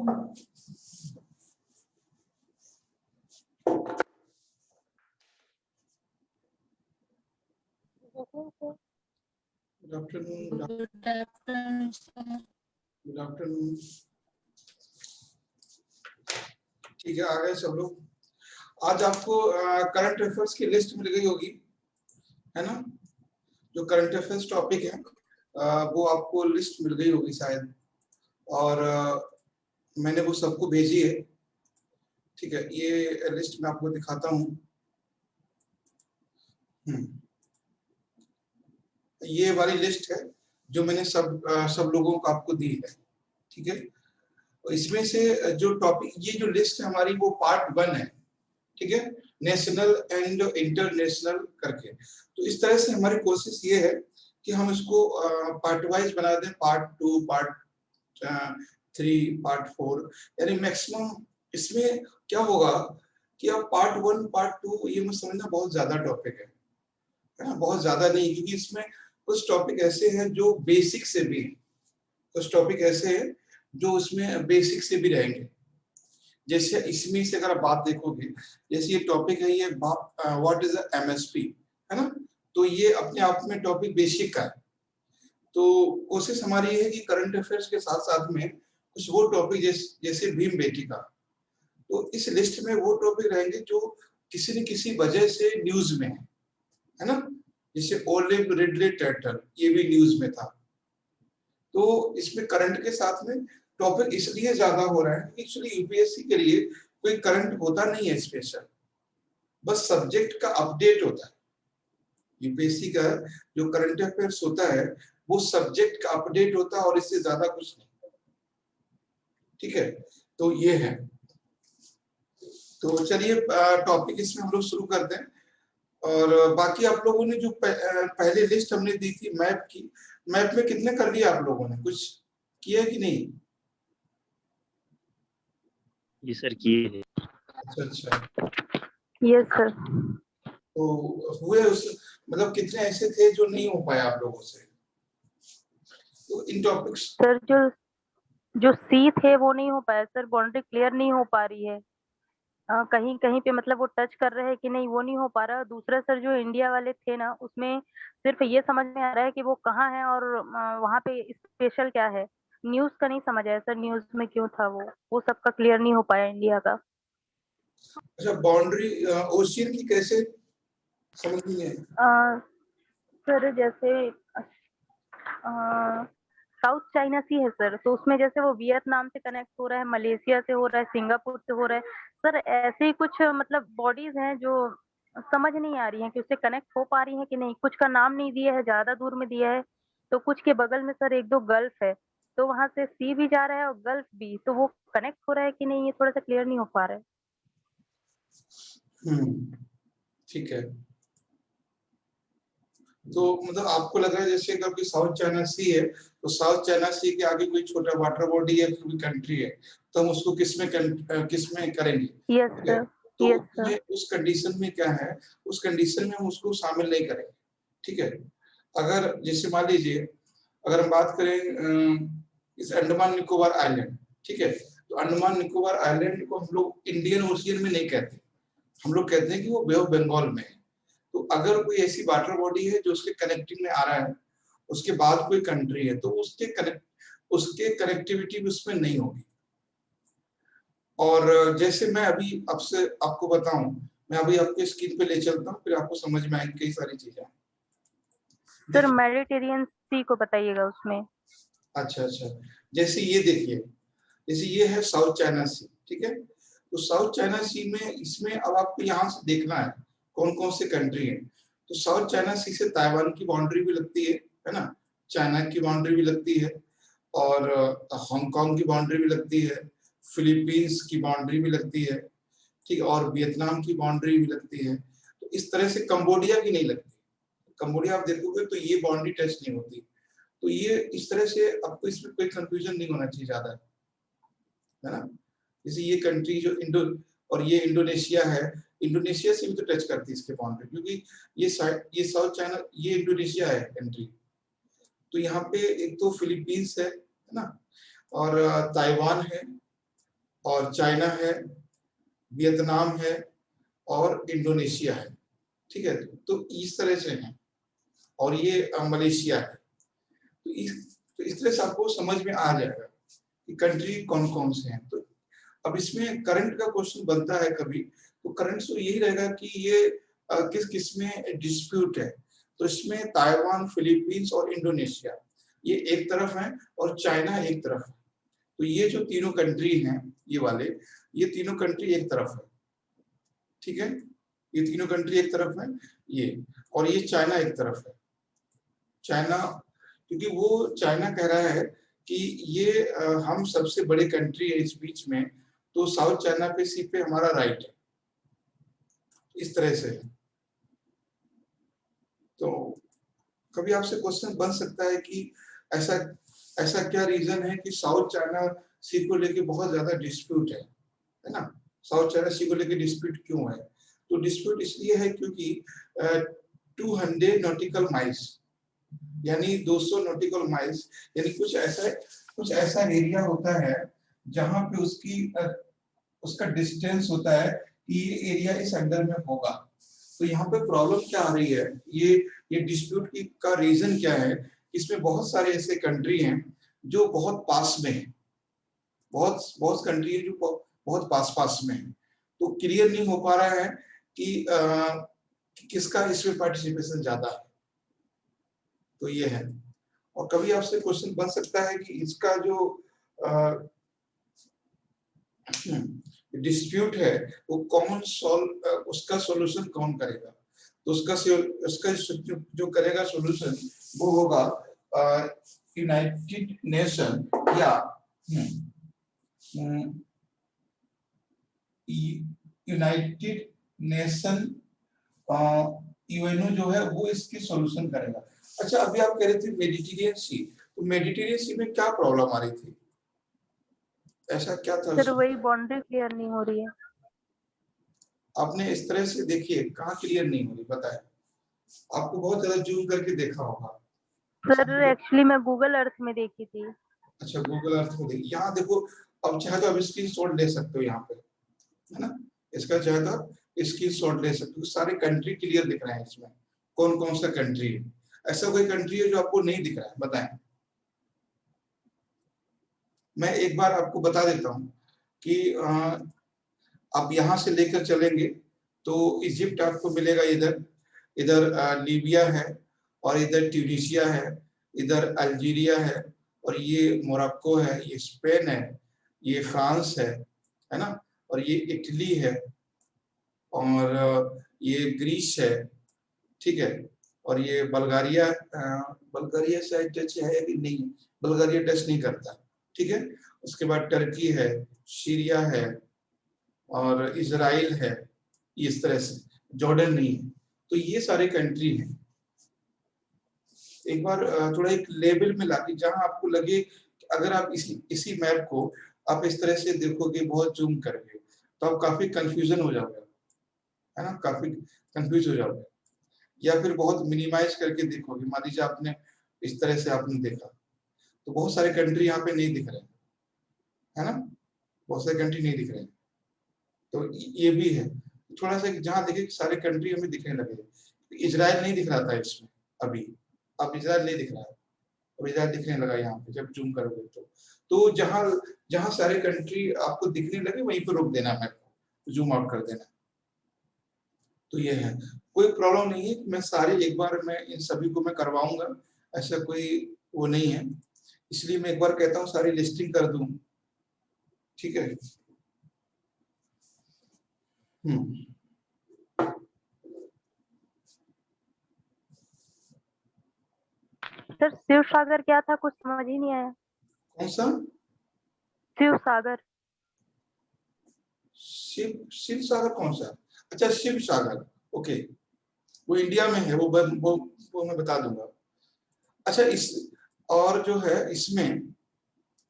Good afternoon. Good afternoon. ठीक है, आ गए सब लोग। आज आपको करंट अफेयर्स की लिस्ट मिल गई होगी, है ना? जो करंट अफेयर्स टॉपिक है वो आपको लिस्ट मिल गई होगी शायद, और मैंने वो सबको भेजी है। ठीक है, ये लिस्ट मैं आपको दिखाता हूँ। ये वाली लिस्ट है जो मैंने सब लोगों को आपको दी है। ठीक है, इसमें से जो टॉपिक, ये जो लिस्ट है हमारी, वो पार्ट 1 है। ठीक है, नेशनल एंड इंटरनेशनल करके। तो इस तरह से हमारी कोशिश ये है कि हम इसको पार्ट वाइज बना दें, पार्ट 2, पार्ट 3, पार्ट 4, यानी मैक्सिमम। इसमें क्या होगा कि अब पार्ट 1, पार्ट 2 ये मत समझना बहुत ज्यादा टॉपिक है ना? बहुत ज्यादा नहीं, क्योंकि इसमें कुछ टॉपिक ऐसे हैं जो बेसिक से भी, कुछ टॉपिक ऐसे हैं जो उसमें बेसिक से भी रहेंगे। जैसे इसमें से अगर आप बात देखोगे, जैसे ये टॉपिक है, ये व्हाट इज एमएसपी, है ना? तो ये अपने आप में टॉपिक बेसिक का है। तो कोशिश हमारी है कि करंट अफेयर्स के साथ साथ में कुछ वो टॉपिक जैसे भीम बेटी का, तो इस लिस्ट में वो टॉपिक रहेंगे जो किसी न किसी वजह से न्यूज में है ना? जैसे ओलिव रिडले टर्टल, ये भी न्यूज में था। तो इसमें करंट के साथ में टॉपिक इसलिए ज्यादा हो रहा है, एक्चुअली यूपीएससी के लिए कोई करंट होता नहीं है स्पेशल, बस सब्जेक्ट का अपडेट होता है। यूपीएससी का जो करंट अफेयर्स होता है वो सब्जेक्ट का अपडेट होता है, और इससे ज्यादा कुछ नहीं। ठीक है, तो ये है। तो चलिए टॉपिक इसमें हम लोग शुरू करते हैं। और बाकी आप लोगों ने जो पहले लिस्ट हमने दी थी मैप की, मैप में कितने कर लिया आप लोगों ने? कुछ किया कि नहीं? जी सर, किए हैं। अच्छा, यस सर। तो हुए उस, मतलब कितने ऐसे थे जो नहीं हो पाया आप लोगों से? तो इन टॉपिक्स सर जो सी थे वो नहीं हो पाया सर, बाउंड्री क्लियर नहीं हो पा रही है। कहीं कहीं पे मतलब वो टच कर रहे हैं कि नहीं, वो नहीं हो पा रहा। दूसरा सर जो इंडिया वाले थे ना, उसमें सिर्फ ये समझ में आ रहा है कि वो कहाँ है और वहाँ पे स्पेशल क्या है। न्यूज का नहीं समझ आया सर, न्यूज में क्यों था वो सबका क्लियर नहीं हो पाया इंडिया का। अच्छा, बाउंड्री ओशियन की कैसे समझ नहीं है? सर जैसे साउथ चाइना सी है सर, तो उसमें जैसे वो वियतनाम से कनेक्ट हो रहा है, मलेशिया से हो रहा है, सिंगापुर से हो रहा है सर। ऐसे ही कुछ मतलब बॉडीज हैं जो समझ नहीं आ रही हैं कि उससे कनेक्ट हो पा रही हैं कि नहीं। कुछ का नाम नहीं दिया है, ज्यादा दूर में दिया है, तो कुछ के बगल में सर 1-2 गल्फ है, तो वहां से सी भी जा रहा है और गल्फ भी, तो वो कनेक्ट हो रहा है कि नहीं, ये थोड़ा सा क्लियर नहीं हो पा रहा है। ठीक है, तो मतलब आपको लग रहा है जैसे अगर साउथ चाइना सी है, तो साउथ चाइना सी के आगे कोई छोटा वाटर बॉडी है, फिर कोई कंट्री है, तो हम उसको किसमें करेंगे? यस सर, तो यस सर। उस कंडीशन में क्या है, उस कंडीशन में हम उसको शामिल नहीं करेंगे। ठीक है, अगर जैसे मान लीजिए, अगर हम बात करें इस अंडमान निकोबार आइलैंड, ठीक है, तो अंडमान निकोबार आइलैंड को हम लोग इंडियन ओशियन में नहीं कहते, हम लोग कहते हैं कि वो बे ऑफ बंगाल में है। तो अगर कोई ऐसी वाटर बॉडी है जो उसके कनेक्टिंग में आ रहा है, उसके बाद कोई कंट्री है, तो उसके कनेक्टिविटी भी उसमें नहीं होगी। और जैसे मैं अभी आपसे आपको बताऊं, मैं अभी आपके स्क्रीन पे ले चलता हूं, फिर आपको समझ में आएंगी कई सारी चीजें। सर मेडिटेरियन सी को बताइएगा उसमें। अच्छा, जैसे ये देखिए, जैसे ये है साउथ चाइना सी, ठीक है, तो साउथ चाइना सी में इसमें अब आपको यहाँ से देखना है कौन कौन से कंट्री है। तो साउथ चाइना सी से ताइवान की बाउंड्री भी लगती है ना? चाइना की बाउंड्री भी लगती है, और हांगकांग की बाउंड्री भी लगती है, फिलीपींस की बाउंड्री भी लगती है, ठीक है, और वियतनाम की बाउंड्री भी लगती है। तो इस तरह से कंबोडिया की नहीं लगती। कंबोडिया आप देखोगे तो ये बाउंड्री टच नहीं होती। तो ये इस तरह से आपको इसमें कोई कंफ्यूजन नहीं होना चाहिए ज्यादा, है ना? जैसे ये कंट्री जो और ये इंडोनेशिया है, इंडोनेशिया से भी तो टच करती है इसके बाउंड्री, क्योंकि ये साउथ चाइना, ये इंडोनेशिया है कंट्री। तो यहाँ पे एक तो फिलीपींस है ना, और ताइवान है, और चाइना है, वियतनाम है और इंडोनेशिया है। ठीक है, तो इस तरह से है, और ये मलेशिया है। तो इस तरह से आपको समझ में आ जाएगा कि कंट्री कौन कौन से हैं। तो अब इसमें करंट का क्वेश्चन बनता है कभी, तो करंट तो यही रहेगा कि ये किस किस में डिस्प्यूट है। तो इसमें ताइवान, फिलीपींस और इंडोनेशिया ये एक तरफ है और चाइना एक तरफ है। तो ये जो तीनों कंट्री हैं, ये वाले, ये तीनों कंट्री एक तरफ है। ठीक है, ये तीनों कंट्री एक तरफ है ये, और ये चाइना एक तरफ है। चाइना, क्योंकि वो चाइना कह रहा है कि ये हम सबसे बड़े कंट्री है इस बीच में, तो साउथ चाइना पे सी पे हमारा राइट है, इस तरह से। तो कभी आपसे क्वेश्चन बन सकता है कि ऐसा ऐसा क्या रीजन है कि साउथ चाइना सी को लेके बहुत ज्यादा डिस्प्यूट है ना। साउथ चाइना सी को लेके डिस्प्यूट क्यों है? तो डिस्प्यूट इसलिए है क्योंकि 200 नॉटिकल माइल्स यानी 200 नॉटिकल माइल्स यानी कुछ ऐसा एरिया होता है जहां पे उसका डिस्टेंस होता है कि ये एरिया इस अंडर में होगा। तो यहाँ पे प्रॉब्लम क्या आ रही है, ये डिस्प्यूट की का रीजन क्या है? इसमें बहुत सारे ऐसे कंट्री हैं जो बहुत पास में है, बहुत बहुत कंट्री है जो बहुत पास पास में है। तो क्लियर नहीं हो पा रहा है कि किसका इसमें पार्टिसिपेशन ज्यादा है। तो ये है। और कभी आपसे क्वेश्चन बन सकता है कि इसका जो डिस्प्यूट है वो कौन उसका सॉल्यूशन कौन करेगा? तो उसका जो करेगा सॉल्यूशन वो होगा यूनाइटेड नेशन या यूनाइटेड नेशन, यूएनओ जो है वो इसकी सॉल्यूशन करेगा। अच्छा, अभी आप कह रहे थे मेडिटेरियन सी, तो मेडिटेरियन सी में क्या प्रॉब्लम आ रही थी? ऐसा क्या था? सर वही बाउंड्री क्लियर नहीं हो रही है। आपने इस तरह से देखिए, कहाँ क्लियर नहीं हो रही बताए? आपको बहुत ज्यादा जूम करके देखा होगा। सर एक्चुअली मैं गूगल अर्थ में देखी थी। अच्छा, गूगल अर्थ में देखिए, यहाँ देखो। अब चाहे तो आप स्क्रीनशॉट ले सकते हो यहाँ पे, है ना। इसका चाहे तो आप स्क्रीनशॉट ले सकते हो, सारे कंट्री क्लियर दिख रहे हैं इसमें, कौन कौन सा कंट्री है। ऐसा कोई कंट्री है जो आपको नहीं दिख रहा है? बताएं। मैं एक बार आपको बता देता हूँ कि आप यहाँ से लेकर चलेंगे तो इजिप्ट आपको मिलेगा, इधर इधर लीबिया है, और इधर ट्यूनिशिया है, इधर अल्जीरिया है, और ये मोरक्को है, ये स्पेन है, ये फ्रांस है ना, और ये इटली है, और ये ग्रीस है। ठीक है, और ये बल्गारिया, बल्गारिया शायद टच है कि नहीं, बल्गारिया टच नहीं करता। ठीक है, उसके बाद टर्की है, सीरिया है, और इजराइल है, इस तरह से। जॉर्डन नहीं है। तो ये सारे कंट्री हैं। एक बार थोड़ा एक लेवल में लाके, जहां आपको लगे, अगर आप इसी मैप को आप इस तरह से देखोगे बहुत जूम करके, तो आप काफी कंफ्यूजन हो जाओगे, है ना, काफी कंफ्यूज हो जाओगे। या फिर बहुत मिनिमाइज करके देखोगे, मान लीजिए आपने इस तरह से आपने देखा, तो बहुत सारे कंट्री यहाँ पे नहीं दिख रहे, है ना, बहुत सारे कंट्री नहीं दिख रहे। तो ये भी है, थोड़ा सा जहाँ देखे सारे कंट्री हमें दिखने लगे। इजराइल नहीं दिख रहा था इसमें अभी, अब इजराइल नहीं दिख रहा है, अब इजराइल दिखने लगा यहाँ पे जब जूम करोगे तो जहाँ जहाँ सारे कंट्री आपको दिखने लगे वहीं पर रोक देना है, जूम आउट कर देना। तो ये है, कोई प्रॉब्लम नहीं है। मैं सारे एक बार मैं इन सभी को मैं करवाऊंगा, ऐसा कोई वो नहीं है। इसलिए मैं एक बार कहता हूँ सारी लिस्टिंग कर दूं। ठीक है। सर शिव सागर क्या था, कुछ समझ ही नहीं आया। कौन सा? शिव सागर। शिव सागर कौन सा? अच्छा, शिव सागर, ओके, वो इंडिया में है, वो मैं बता दूंगा। अच्छा, इस और जो है इसमें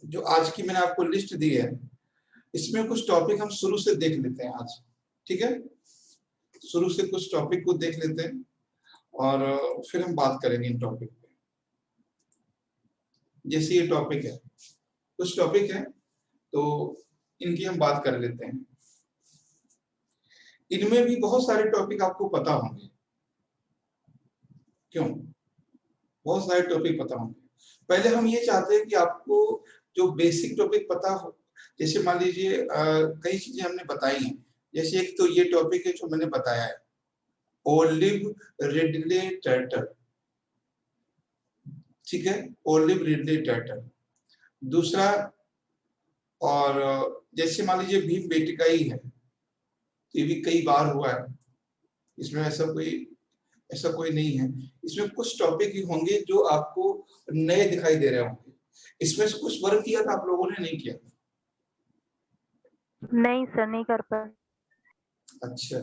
जो आज की मैंने आपको लिस्ट दी है, इसमें कुछ टॉपिक हम शुरू से देख लेते हैं आज। ठीक है, शुरू से कुछ टॉपिक को देख लेते हैं और फिर हम बात करेंगे इन टॉपिक पे। जैसे ये टॉपिक है, कुछ टॉपिक है, तो इनकी हम बात कर लेते हैं। इनमें भी बहुत सारे टॉपिक आपको पता होंगे, क्यों? बहुत सारे टॉपिक पता होंगे। पहले हम ये चाहते हैं कि आपको जो बेसिक टॉपिक पता हो, जैसे मान लीजिए कई चीजें हमने बताई हैं, जैसे एक तो ये टॉपिक है जो मैंने बताया है, ओलिव रिडले टर्टल, ठीक है, ओलिव रिडले टर्टल। दूसरा, और जैसे मान लीजिए भीम बेटिका ही है, ये भी कई बार हुआ है, इसमें ऐसा कोई नहीं है। इसमें कुछ टॉपिक ही होंगे जो आपको नए दिखाई दे रहे होंगे। इसमें से कुछ वर्क किया था आप लोगों ने, नहीं किया? नहीं सर, नहीं कर पाए। अच्छा।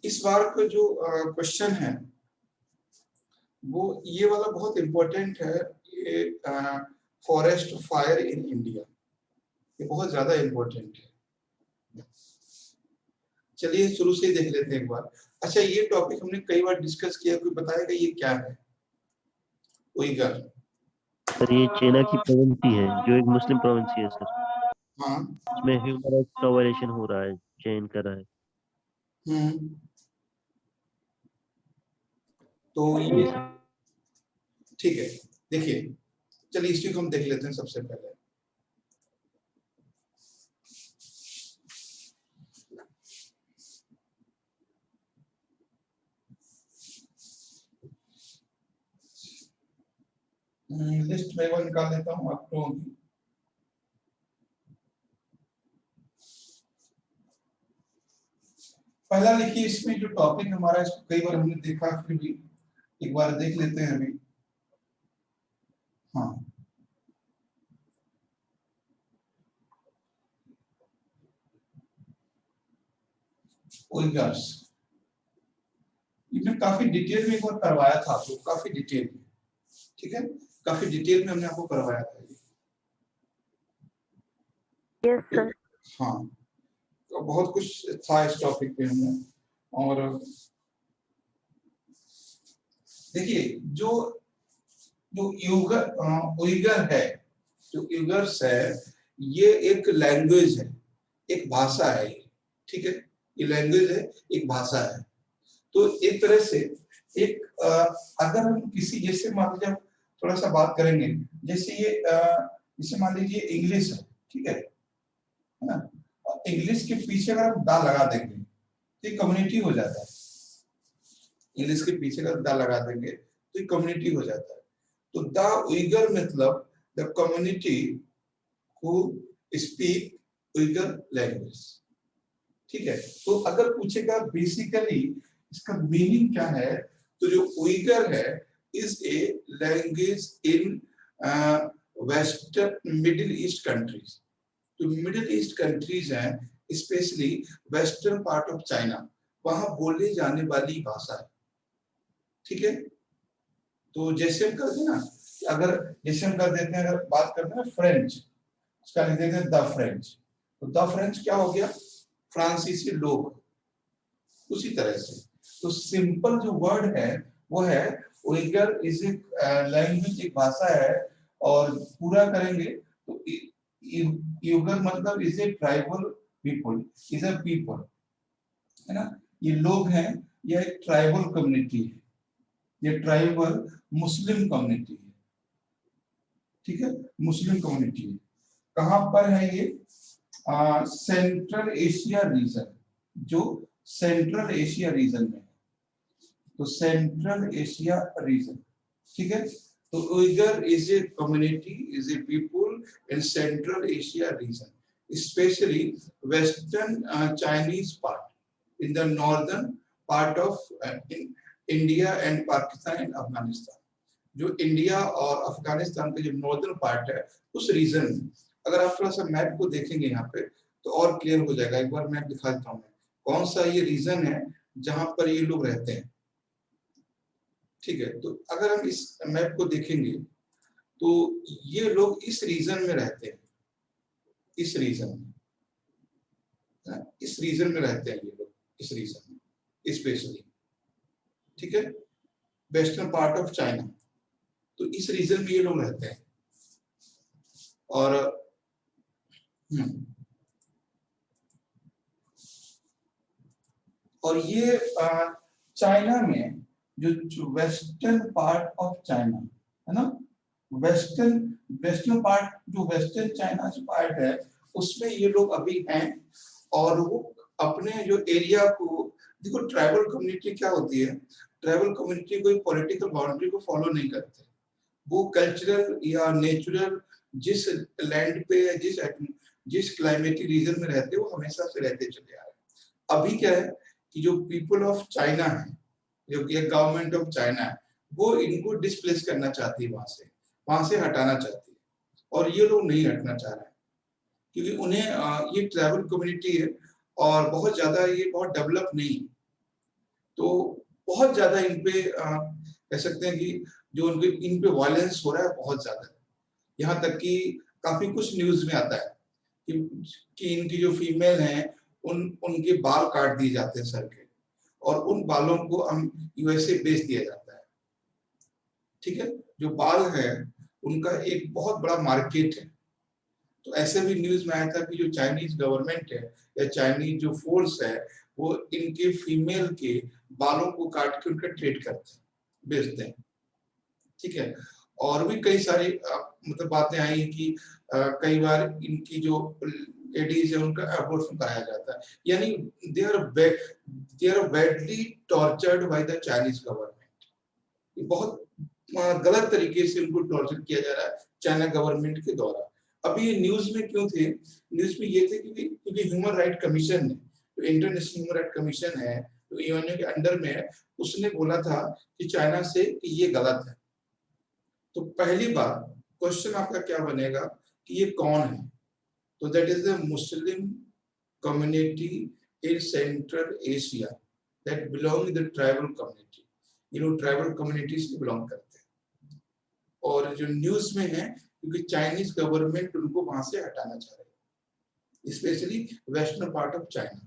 इस बार का जो क्वेश्चन है वो ये वाला बहुत इंपॉर्टेंट है, ये फॉरेस्ट फायर इन इंडिया, ये बहुत ज्यादा इंपॉर्टेंट है। चलिए शुरू से ही देख लेते हैं एक बार। अच्छा, ये टॉपिक हमने कई बार डिस्कस किया, कोई बताएगा ये क्या है? उइगर। सर ये चाइना की प्रोविंसी है, जो एक मुस्लिम प्रोविंसी है सर। हाँ। इसमें ह्यूमन राइट्स का वायलेशन हो रहा है, चयन करा है। हम्म। तो ये ठीक है, देखिए, चलिए इस चीज को हम देख लेते हैं सबसे पहले। लिस्ट में एक बार निकाल लेता हूँ आप लोगों की। पहला लिखिए, इसमें जो टॉपिक हमारा, इसको कई बार हमने देखा, फिर भी एक बार देख लेते हैं अभी। हाँ, उइगर्स, इसमें काफी डिटेल में एक बार करवाया था आपको, काफी डिटेल में, ठीक है, काफी डिटेल में हमने आपको करवाया था ये। Yes sir. हाँ, तो बहुत कुछ था इस टॉपिक पे हमने। और देखिए, जो जो उइगर है, जो उइगर्स है, ये एक लैंग्वेज है, एक भाषा है ये, ठीक है, ये लैंग्वेज है, एक भाषा है। तो एक तरह से एक अगर हम किसी, जैसे मान लीजिए, थोड़ा सा बात करेंगे, जैसे ये जैसे मान लीजिए इंग्लिश है, ठीक है ना, इंग्लिश के पीछे अगर हम दा लगा देंगे तो ये कम्युनिटी हो जाता है। इंग्लिश के पीछे अगर दा लगा देंगे तो ये कम्युनिटी हो जाता है। तो द उइगर मतलब the community who speak Uyghur language, ठीक है। तो अगर पूछेगा बेसिकली इसका मीनिंग क्या है, तो जो उइगर है is a language in western middle east countries. जो मिडिल ईस्ट कंट्रीज हैं, specially western part of China, वहां बोले जाने वाली भाषा है, ठीक है। तो जैसे हम करते हैं ना, अगर जैसे हम कर देते हैं, अगर बात करते हैं ना फ्रेंच, उसका लिख देते हैं द फ्रेंच, तो द फ्रेंच क्या हो गया? फ्रांसीसी लोग। उसी तरह से तो सिंपल जो वर्ड है वो है उइगर इज ए लैंग्वेज, एक भाषा है। और पूरा करेंगे तो उइगर मतलब is a tribal people, is a people, है ना, ये लोग हैं, यह एक ट्राइबल कम्युनिटी है, ये ट्राइबल मुस्लिम कम्युनिटी है, ठीक है, मुस्लिम कम्युनिटी है। कहां पर है ये? सेंट्रल एशिया रीजन, जो सेंट्रल एशिया रीजन में है, तो सेंट्रल एशिया रीजन, ठीक है। तो Uyghur is a community, is a people in central Asia region, specially western Chinese part in the northern part of India and Pakistan and Afghanistan. जो India और अफगानिस्तान का जो नॉर्दर्न पार्ट है, उस रीजन में, अगर आप थोड़ा सा मैप को देखेंगे यहाँ पे तो और क्लियर हो जाएगा। एक बार मैप दिखा देता हूँ मैं, कौन सा ये रीजन है जहां पर ये लोग रहते हैं, ठीक है। तो अगर हम इस मैप को देखेंगे तो ये लोग इस रीजन में रहते हैं, इस रीजन में, इस रीजन में रहते हैं ये लोग, इस रीजन में स्पेशली, ठीक है, वेस्टर्न पार्ट ऑफ चाइना। तो इस रीजन में ये लोग रहते हैं। और और ये चाइना में जो वेस्टर्न पार्ट ऑफ चाइना है ना, वेस्टर्न पार्ट, जो वेस्टर्न चाइना जो पार्ट है उसमें ये लोग अभी हैं। और वो अपने जो एरिया को, देखो ट्राइबल कम्युनिटी क्या होती है, ट्राइबल कम्युनिटी कोई पॉलिटिकल बाउंड्री को फॉलो नहीं करते। वो कल्चरल या नेचुरल जिस लैंड पे, जिस क्लाइमेटिक रीजन में रहते हैं वो हमेशा से रहते चले आ रहे हैं। अभी क्या है कि जो पीपल ऑफ चाइना है, जो कि गवर्नमेंट ऑफ चाइना है, वो इनको डिस्प्लेस करना चाहती है, वहां से हटाना चाहती है। और ये लोग नहीं हटना चाह रहे हैं क्योंकि उन्हें ये ट्राइबल कम्युनिटी है और बहुत ज्यादा ये बहुत डेवलप नहीं, तो बहुत ज्यादा इन पे कह सकते हैं कि जो उनके इन पे वायलेंस हो रहा है बहुत ज्यादा। यहाँ तक कि काफी कुछ न्यूज में आता है कि इनकी जो फीमेल हैं उनके बाल काट दिए जाते हैं सर के, और उन बालों को हम यूएसए बेच दिया जाता है। ठीक है, जो बाल है उनका एक बहुत बड़ा मार्केट है। तो ऐसे भी न्यूज में आया था कि जो चाइनीज गवर्नमेंट है या चाइनीज जो फोर्स है वो इनके फीमेल के बालों को काट के उनका ट्रेड करते हैं, बेचते हैं। ठीक है, और भी कई सारी मतलब बातें आई कि कई बार इनकी जो लेडीज है उनका अबॉर्शन कराया जाता है, यानी they are badly tortured by the Chinese government. बहुत गलत तरीके से उनको टॉर्चर किया जा रहा है चाइना गवर्नमेंट के द्वारा। अभी ये न्यूज में क्यों थे, न्यूज में ये थे क्योंकि ह्यूमन राइट कमीशन ने, जो इंटरनेशनल ह्यूमन राइट कमीशन है जो यूएनओ के अंडर में है, उसने बोला था कि चाइना से कि ये गलत है। तो पहली बार क्वेश्चन आपका क्या बनेगा कि ये कौन है, तो that is the Muslim community in central Asia that belong the tribal community. ये लोग ट्राइबल कम्युनिटी से बिलोंग करते हैं और जो न्यूज में है क्योंकि चाइनीज गवर्नमेंट उनको वहां से हटाना चाह रही है, specially western part of China.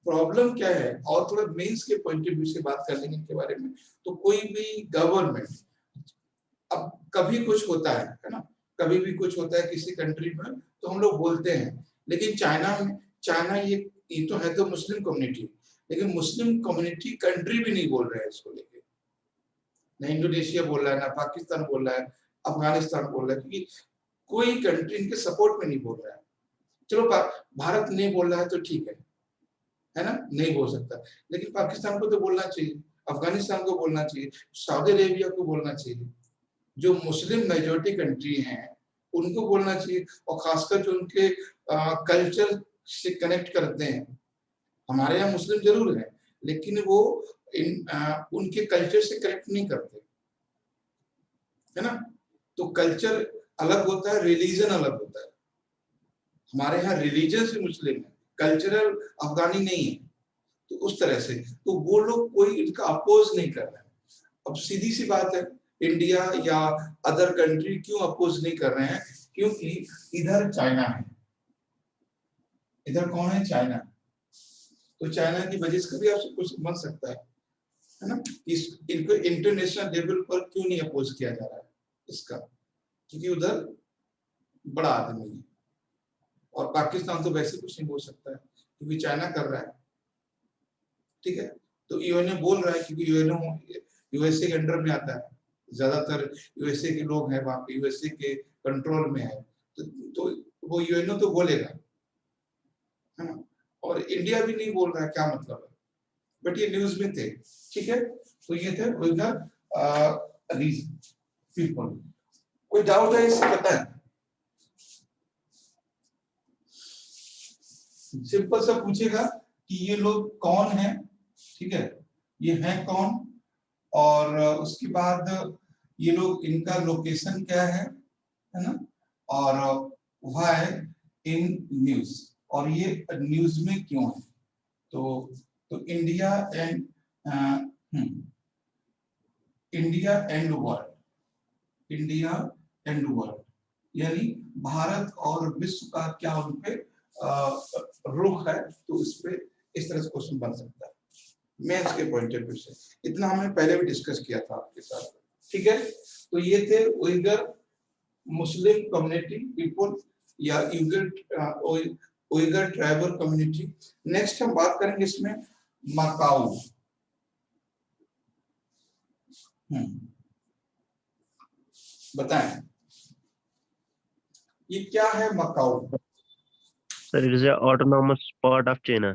Problem क्या है, और थोड़ा मेंस के पॉइंट ऑफ व्यू से बात कर लेंगे इनके बारे में। तो कोई भी गवर्नमेंट, अब कभी कुछ होता है ना, कभी भी कुछ होता है किसी कंट्री में तो हम लोग बोलते हैं, लेकिन चाइना ये तो है तो मुस्लिम कम्युनिटी, लेकिन मुस्लिम कम्युनिटी कंट्री भी नहीं बोल रहे हैं इसको लेके। ना इंडोनेशिया बोल रहा है, ना पाकिस्तान बोल रहा है, अफगानिस्तान बोल रहा है, क्योंकि कोई कंट्री इनके सपोर्ट में नहीं बोल रहा है। चलो भारत नहीं बोल रहा है तो ठीक है ना, नहीं बोल सकता, लेकिन पाकिस्तान को तो बोलना चाहिए, अफगानिस्तान को बोलना चाहिए, सऊदी अरेबिया को बोलना चाहिए। जो मुस्लिम मेजोरिटी कंट्री हैं उनको बोलना चाहिए, और खासकर जो उनके कल्चर से कनेक्ट करते हैं। हमारे यहाँ मुस्लिम जरूर है लेकिन वो उनके कल्चर से कनेक्ट नहीं करते, है ना। तो कल्चर अलग होता है, रिलीजन अलग होता है। हमारे यहाँ रिलीजन से मुस्लिम है, कल्चरल अफगानी नहीं है। तो उस तरह से तो वो लोग कोई इनका अपोज नहीं कर रहे हैं। अब सीधी सी बात है, इंडिया या अदर कंट्री क्यों अपोज नहीं कर रहे हैं, क्योंकि इधर चाइना है, इधर कौन है, चाइना। तो चाइना की वजह से कभी आपसे कुछ बन सकता है ना। इनको इंटरनेशनल लेवल पर क्यों नहीं अपोज किया जा रहा है इसका, क्योंकि उधर बड़ा आदमी है, और पाकिस्तान तो वैसे कुछ नहीं बोल सकता है क्योंकि चाइना कर रहा है। ठीक है, तो यूएनओ बोल रहा है क्योंकि यूएनओ यूएसए के अंडर में आता है, ज्यादातर यूएसए के लोग हैं वहां पे, यूएसए के कंट्रोल में है, तो वो यूएनओ तो बोलेगा, है ना। और इंडिया भी नहीं बोल रहा है, क्या मतलब है, बट ये न्यूज में थे। ठीक है, तो ये थे रीजन पीपल। कोई डाउट है इससे, बताएं। सिंपल सा पूछेगा कि ये लोग कौन हैं, ठीक है, ये हैं कौन, और उसके बाद ये लोग, इनका लोकेशन क्या है ना, और व्हाई इन न्यूज, और ये न्यूज में क्यों है। तो India and world, India and world यानी भारत और विश्व का क्या उन पे रुख है, तो इस पे इस तरह से क्वेश्चन बन सकता है। मेंस के पॉइंट ऑफ व्यू से। इतना हमने पहले भी डिस्कस किया था आपके साथ, ठीक है। तो ये थे उइगर मुस्लिम कम्युनिटी पीपल या उइगर ट्राइबल कम्युनिटी। नेक्स्ट हम बात करेंगे इसमें मकाऊ। बताएं ये क्या है Macau? Sir, it is a autonomous part of China.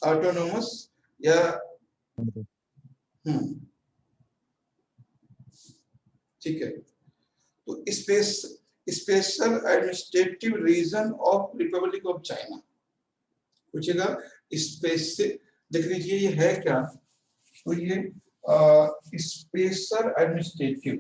Autonomous या ठीक है। तो special administrative region of Republic of China पूछेगा। स्पेसिफिक देख लीजिए ये है क्या, तो ये special administrative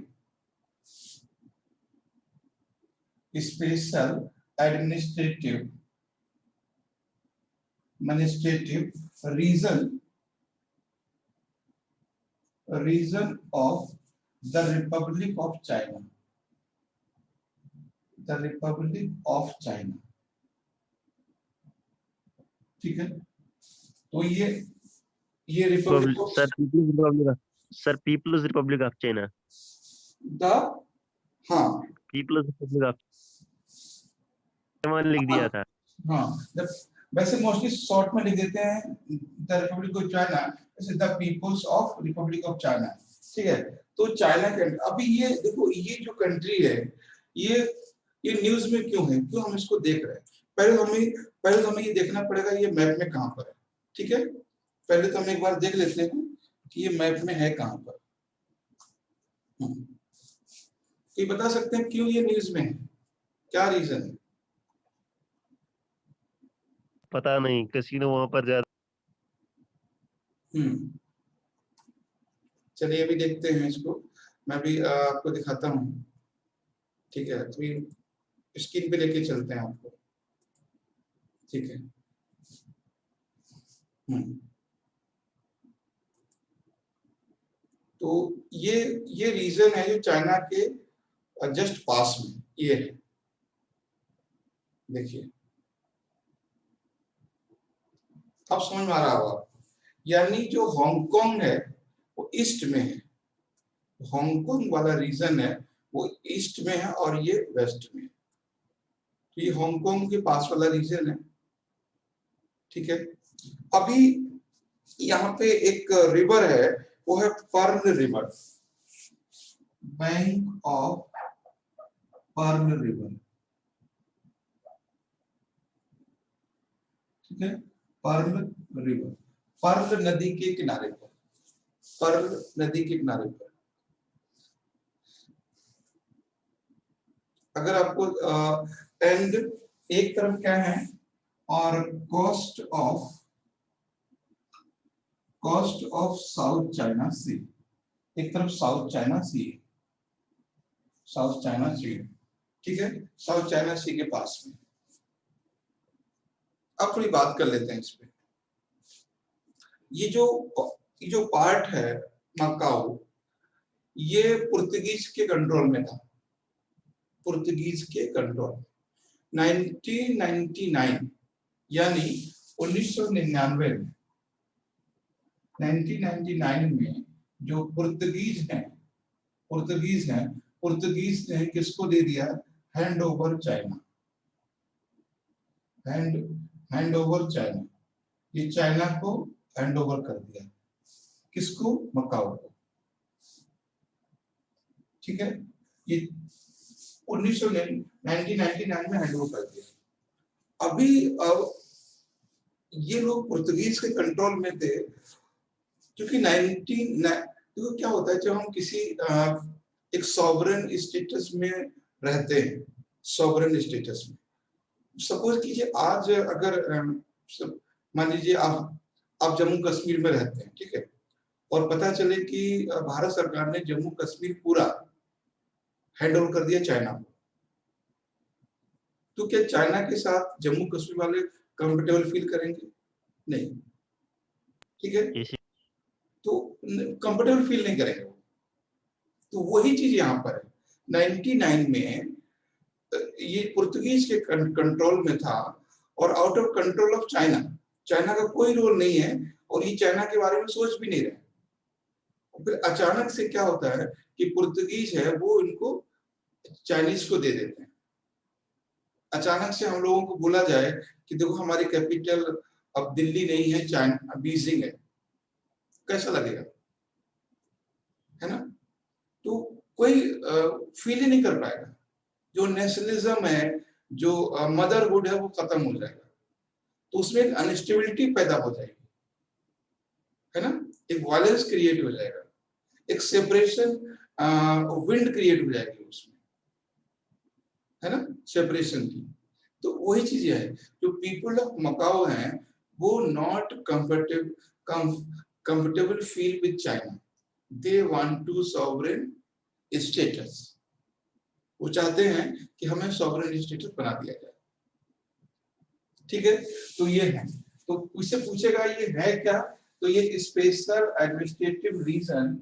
region of the Republic of China, the Republic of China, ठीक है। तो ये Republic of Sir, People's Republic of China. The हाँ People's Republic of लिख दिया था। हाँ वैसे मोस्टली शॉर्ट में लिख देते हैं द रिपब्लिक ऑफ चाइना, जैसे the people's of Republic of China, ठीक है। तो चाइना के अभी ये देखो ये जो कंट्री है ये न्यूज में क्यों है, क्यों हम इसको देख रहे हैं? पहले तो हमें ये देखना पड़ेगा ये मैप में कहाँ पर है, ठीक है। पहले तो हम एक बार देख लेते हैं कि ये मैप में है कहाँ पर। ये बता सकते हैं क्यों ये न्यूज में है, क्या रीजन है? पता नहीं, किसी ने वहां पर ज्यादा। चलिए अभी देखते हैं इसको, मैं भी आपको दिखाता हूँ, ठीक है। तो स्क्रीन पे लेके चलते हैं आपको, ठीक है। तो ये रीजन है जो चाइना के जस्ट पास में ये है, देखिए अब समझ में आ रहा होगा। यानी जो हांगकांग है वो ईस्ट में है, हांगकांग वाला रीजन है वो ईस्ट में है और ये वेस्ट में है। तो ये हांगकांग के पास वाला रीजन है, ठीक है। अभी यहाँ पे एक रिवर है, वो है Pearl River, bank of Pearl River, ठीक है। पर्ल रिवर, पर्ल नदी के किनारे पर, पर्ल नदी के किनारे पर। अगर आपको एंड एक तरफ क्या है और कोस्ट ऑफ साउथ चाइना सी, एक तरफ साउथ चाइना सी, साउथ चाइना सी, ठीक है, साउथ चाइना सी के पास में। अब थोड़ी बात कर लेते हैं इस पे। ये जो पार्ट है मकाऊ, ये पुर्तगीज के कंट्रोल में था, पुर्तगीज के कंट्रोल। 1999 यानी 1999 में, 1999 में जो पुर्तगीज ने किसको दे दिया? Hand over China, hand over China. ये चाइना को हैंड ओवर कर दिया, किसको? मकाऊ को, ठीक है। ये 1999 में हैंड ओवर कर दिया। अभी अब ये लोग पुर्तगीज के कंट्रोल में थे, क्योंकि देखो क्या होता है जब हम किसी एक सॉवरेन स्टेटस में रहते हैं, सॉवरेन स्टेटस में, सपोज कीजिए आज अगर मान लीजिए आप जम्मू कश्मीर में रहते हैं, ठीक है, और पता चले कि भारत सरकार ने जम्मू कश्मीर पूरा हैंड ओवर कर दिया चाइना को, तो क्या चाइना के साथ जम्मू कश्मीर वाले कंफर्टेबल फील करेंगे? नहीं, ठीक है, तो कंफर्टेबल फील नहीं करेंगे। तो वही चीज यहाँ पर है। 99 में ये पुर्तगीज के कंट्रोल में था और out of control of China, China का कोई रोल नहीं है, और ये चाइना के बारे में सोच भी नहीं रहे। और फिर अचानक से क्या होता है कि पुर्तगीज है वो इनको चाइनीज को दे देते हैं। अचानक से हम लोगों को बोला जाए कि देखो हमारी कैपिटल अब दिल्ली नहीं है, चाइना बीजिंग है, कैसा लगेगा, है ना? तो कोई फील ही नहीं कर पाएगा। जो नेशनलिज्म है, जो मदरहुड है, वो खत्म हो जाएगा। तो उसमें एक अनस्टेबिलिटी पैदा हो जाएगी, है ना? एक वायलेंस क्रिएट हो जाएगा, एक सेपरेशन विंड क्रिएट हो जाएगी उसमें, है ना? सेपरेशन की। तो वही चीजें है, जो पीपल ऑफ मकाओ हैं वो not comfortable feel with China, they want to sovereign status. वो चाहते हैं कि हमें सॉवरेन स्टेटस बना दिया जाए, ठीक है? तो ये है, तो उससे पूछेगा ये है क्या? तो ये special administrative region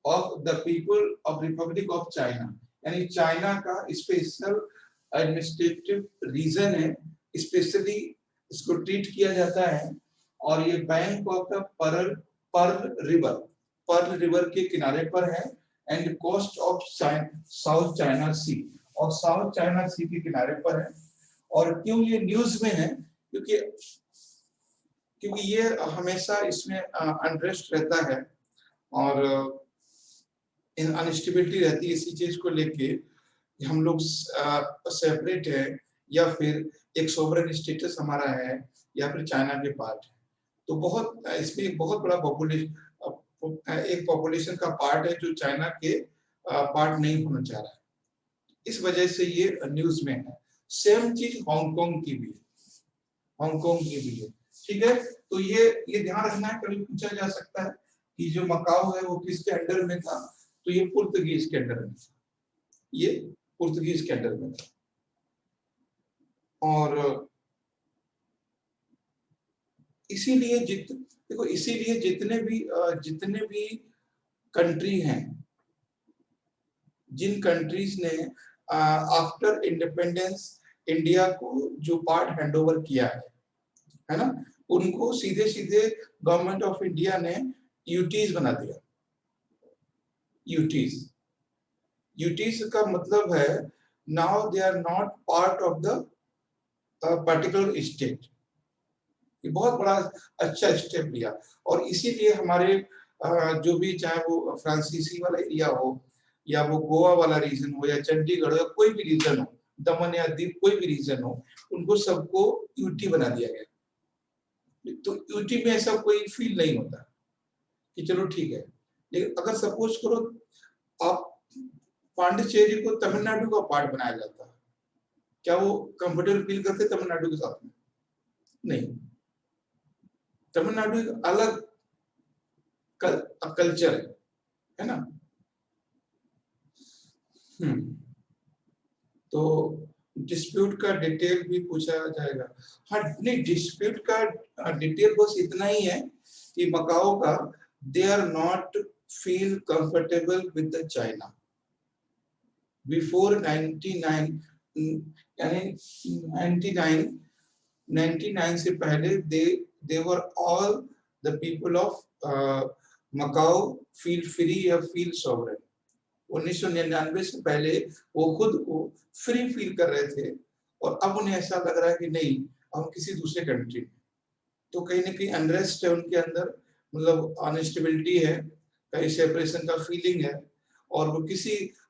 of the people of Republic of China, यानी चाइना का स्पेशल एडमिनिस्ट्रेटिव रीजन है, स्पेशली इसको ट्रीट किया जाता है। और ये bank of the Pearl River के किनारे पर है, and coast of South China Sea, और साउथ चाइना सी के किनारे पर है। और क्यों ये न्यूज में है? क्योंकि ये हमेशा इसमें अनरेस्ट रहता है और अनस्टेबिलिटी रहती है इसी चीज को लेके, हम लोग सेपरेट है या फिर एक सोवरेन स्टेटस हमारा है या फिर चाइना के पार्ट है। तो बहुत इसमें एक बहुत बड़ा पॉपुलेशन का पार्ट है जो चाइना के पार्ट नहीं होना चाह रहा है, इस वजह से ये न्यूज में है। सेम चीज हांगकांग की भी है, हांगकांग की भी है, ठीक है? तो ये ध्यान रखना है, कभी पूछा जा सकता है कि जो मकाओ है वो किसके अंडर में था? तो ये पुर्तगीज के अंडर में था, ये पुर्तगीज के अंडर में था। और इसीलिए देखो, इसीलिए जितने भी कंट्री हैं, जिन कंट्रीज ने आफ्टर इंडिपेंडेंस इंडिया को जो पार्ट हैंडओवर किया है ना, उनको सीधे सीधे गवर्नमेंट ऑफ इंडिया ने यूटीज बना दिया। यूटीज का मतलब है now they are not part of the particular state. ये बहुत बड़ा अच्छा स्टेप लिया, और इसीलिए हमारे जो भी, चाहे वो फ्रांसीसी वाला एरिया हो या वो गोवा वाला रीजन हो या चंडीगढ़ हो या कोई भी रीजन हो, दमन या दीव कोई भी रीजन हो, उनको सबको यूटी बना दिया गया। तो यूटी में ऐसा कोई फील नहीं होता कि चलो ठीक है। लेकिन अगर सपोज करो आप पांडिचेरी को तमिलनाडु का पार्ट बनाया जाता है, क्या वो कंफर्टेबल फील करते तमिलनाडु के साथ में? नहीं। तमिलनाडु एक अलग कल्चर है ना। तो डिस्प्यूट का डिटेल भी पूछा जाएगा। हाँ, नहीं, डिस्प्यूट का डिटेल बस इतना ही है कि मकाओ का they are not feel comfortable with the China before 99 से पहले they were all the people of Macau feel free या फील सॉवरेन। 1999 से पहले वो खुद को फ्री फील कर रहे थे, और अब उन्हें ऐसा लग रहा है कि नहीं, हम किसी दूसरे कंट्री में। तो कहीं ना कहीं अनरेस्ट है उनके अंदर, मतलब अनस्टेबिलिटी है, कहीं सेपरेशन का फीलिंग है, और वो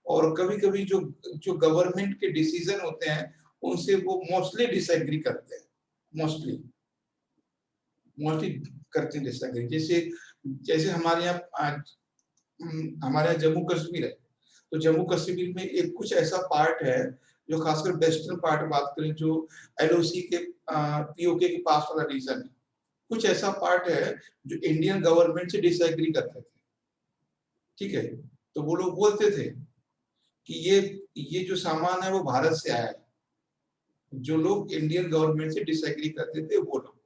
और कभी-कभी जो गवर्नमेंट के डिसीजन होते हैं उनसे वो मोस्टली डिसएग्री करते हैं, मोस्टली करते हैं डिसएग्री। जैसे हमारे यहाँ जम्मू कश्मीर है, तो जम्मू कश्मीर में एक कुछ ऐसा पार्ट है जो खासकर वेस्टर्न पार्ट बात करें, जो एलओसी के पीओके के पास वाला रीजन है, कुछ ऐसा पार्ट है जो इंडियन गवर्नमेंट से डिसएग्री करते थे, ठीक है? तो वो लोग बोलते थे कि ये जो सामान है वो भारत से आया है। जो लोग इंडियन गवर्नमेंट से डिसएग्री करते थे वो लोग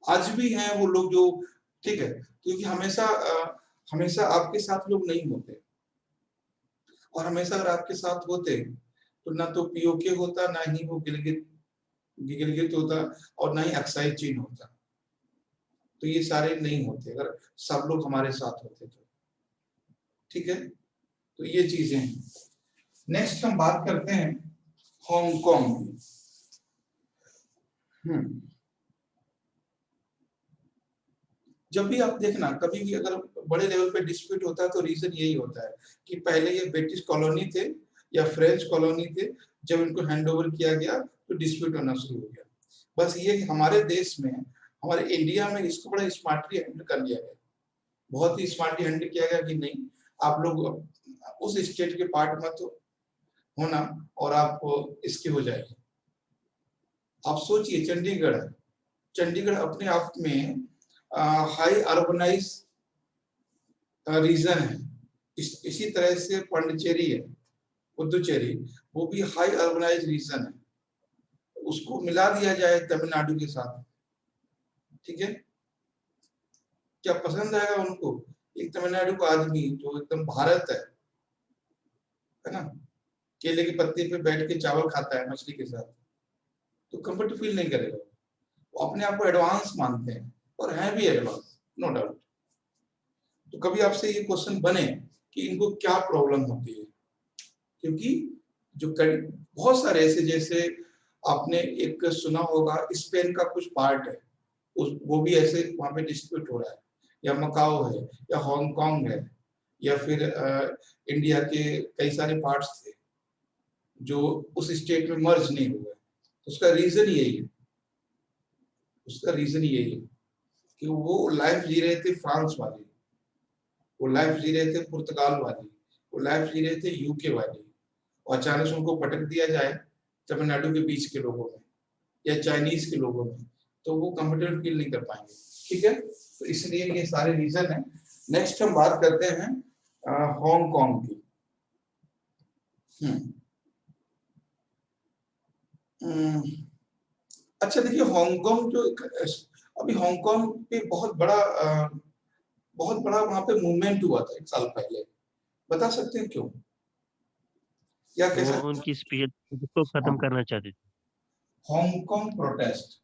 आज भी हैं, वो लोग जो, ठीक है? क्योंकि हमेशा आपके साथ लोग नहीं होते, और हमेशा अगर आपके साथ होते तो ना तो पीओके होता, ना ही वो गिलगित होता, और ना ही अक्साई चीन होता। तो ये सारे नहीं होते अगर सब लोग हमारे साथ होते तो। ठीक है, तो ये चीजें हैं। नेक्स्ट हम बात करते हैं हांगकांग की। जब भी आप देखना, कभी भी अगर बड़े लेवल पे डिस्प्यूट होता है तो रीजन यही होता है कि पहले ये ब्रिटिश कॉलोनी थे या फ्रेंच कॉलोनी थे, जब इनको हैंडओवर किया गया तो डिस्प्यूट होना शुरू हो गया। बस ये कि हमारे देश में, हमारे इंडिया में इसको बड़ा स्मार्टली हैंडल कर लिया गया, बहुत ही स्मार्टली हैंडल किया गया कि नहीं आप लोग उस स्टेट के पार्ट मत होना और आप इसके हो जाएंगे। आप सोचिए चंडीगढ़, चंडीगढ़ अपने आप में हाई अर्बनाइज रीजन है। इसी तरह से पांडिचेरी है, पुदुचेरी, वो भी हाई अर्बनाइज रीजन है। उसको मिला दिया जाए तमिलनाडु के साथ, ठीक है, क्या पसंद आएगा उनको? एक तमिलनाडु का आदमी जो एकदम भारत है ना, केले के पत्ते पे बैठ के चावल खाता है मछली के साथ, तो कंफर्ट फील नहीं करेगा। वो अपने आप को एडवांस मानते हैं और हैं भी एडवांस, नो डाउट। तो कभी आपसे ये क्वेश्चन बने कि इनको क्या प्रॉब्लम होती है, क्योंकि जो बहुत सारे ऐसे, जैसे आपने एक सुना होगा स्पेन का कुछ पार्ट है, वो भी ऐसे वहां पे डिस्प्यूट हो रहा है, या मकाओ है, या हांगकांग है, या फिर इंडिया के कई सारे पार्ट्स थे जो उस स्टेट में मर्ज नहीं हुए। उसका रीजन यही है, उसका रीजन यही है कि वो लाइफ जी रहे थे फ्रांस वाली, वो लाइफ जी रहे थे पुर्तगाल वाली, वो लाइफ जी रहे थे यूके वाली, और अचानक से उनको पटक दिया जाए तमिलनाडु के बीच के लोगों में या चाइनीज के लोगों में, तो वो कंफर्टेबल फील नहीं कर पाएंगे। ठीक है, तो इसलिए ये सारे रीजन है। नेक्स्ट हम बात करते हैं हांगकांग की। अच्छा देखिए, हांगकांग जो अभी हांगकांग पे बहुत बड़ा वहां पे मूवमेंट हुआ था 1 साल पहले, बता सकते हैं क्यों, या कैसा? वो उनकी स्पेशल को खत्म करना चाहते थे। हांगकांग प्रोटेस्ट,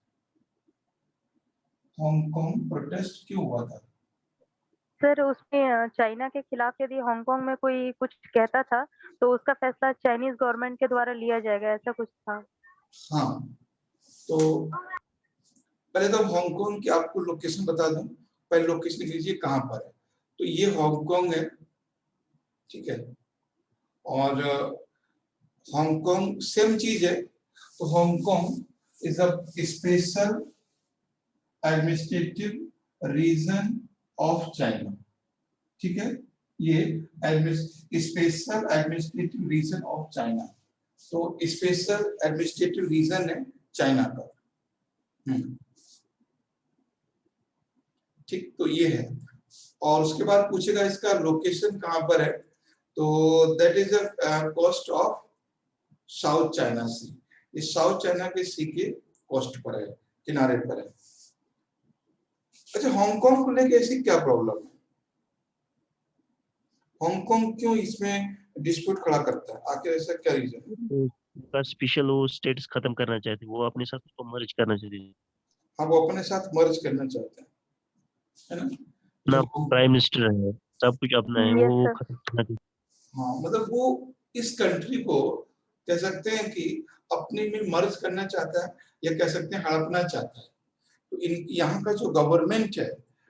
हांगकांग प्रोटेस्ट क्यों हुआ था? सर उसमें चाइना के खिलाफ यदि हांगकांग में कोई कुछ कहता था तो उसका फैसला चाइनीज गवर्नमेंट के द्वारा लिया जाएगा, ऐसा कुछ था। हाँ, तो पहले तो हांगकांग की आपको लोकेशन बता दूं, पहले लोकेशन लिख लीजिए कहाँ पर है। तो ये हांगकांग है, ठीक है, और हांगकांग सेम चीज है। तो Hong Kong is a special administrative region of China, ठीक है, ये special administrative region of China, तो स्पेशल एडमिनिस्ट्रेटिव रीजन है चाइना का। ठीक, तो ये है। और उसके बाद पूछेगा इसका लोकेशन कहाँ पर है, तो that is a coast of South China Sea, ये साउथ चाइना के सी के कोस्ट पर है, किनारे पर है। अच्छा, हांगकांग को लेके ऐसी क्या प्रॉब्लम है? हांगकांग क्यों इसमें डिस्प्यूट खड़ा करता है, आखिर ऐसा क्या रीजन है? उनका स्पेशल वो स्टेटस खत्म करना चाहते, वो अपने साथ उसको मर्ज करना चाहते थे। हाँ, वो अपने साथ मर्ज करना चाहते हैं, है ना? अपना जो प्राइम मिनिस्टर है, सब कुछ अपना है, यस वो सर। खत्म करना चाहते। हाँ, मतलब वो इस कंट्री को कह सकते हैं कि अपने में मर्ज करना चाहता है, या कह सकते हैं हड़पना चाहता है। तो यहाँ का जो गवर्नमेंट है,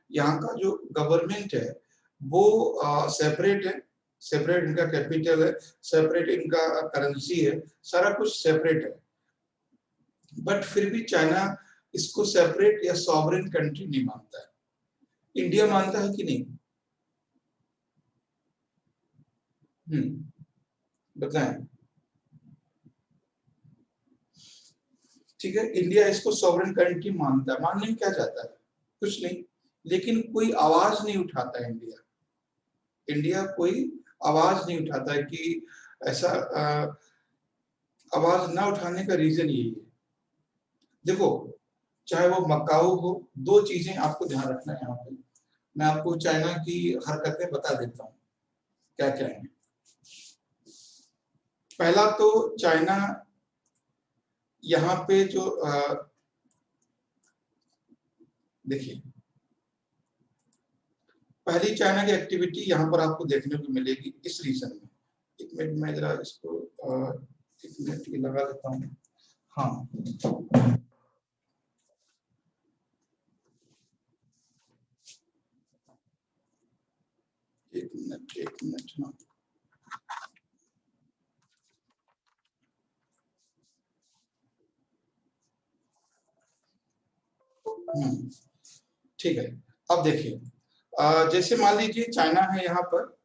यहाँ का जो गवर्नमेंट है वो सेपरेट है, सेपरेट इनका कैपिटल है, सेपरेट इनका करेंसी है, सारा कुछ सेपरेट है। बट फिर भी चाइना इसको सेपरेट या सॉवरेन कंट्री नहीं मानता है। इंडिया मानता है कि नहीं? बताएं। ठीक है, इंडिया इसको सॉवरेन कंट्री मानता है। मानने में क्या चाहता है? कुछ नहीं, लेकिन कोई आवाज नहीं उठाता है इंडिया। इंडिया कोई आवाज नहीं उठाता है कि ऐसा आवाज ना उठाने का रीजन यही है। देखो, चाहे वो मकाऊ हो, दो चीजें आपको ध्यान रखना है यहाँ पे। मैं आपको चाइना की हरकतें बता देता हूँ क्या क्या है। पहला तो चाइना यहाँ पे जो देखिए, पहली चाइना की एक्टिविटी यहाँ पर आपको देखने को मिलेगी इस रीजन में। एक मिनट मैं जरा इसको एक मिनट ये लगा देता हूँ। हाँ, एक मिनट हाँ। ठीक है, अब देखिए जैसे मान लीजिए चाइना है यहाँ पर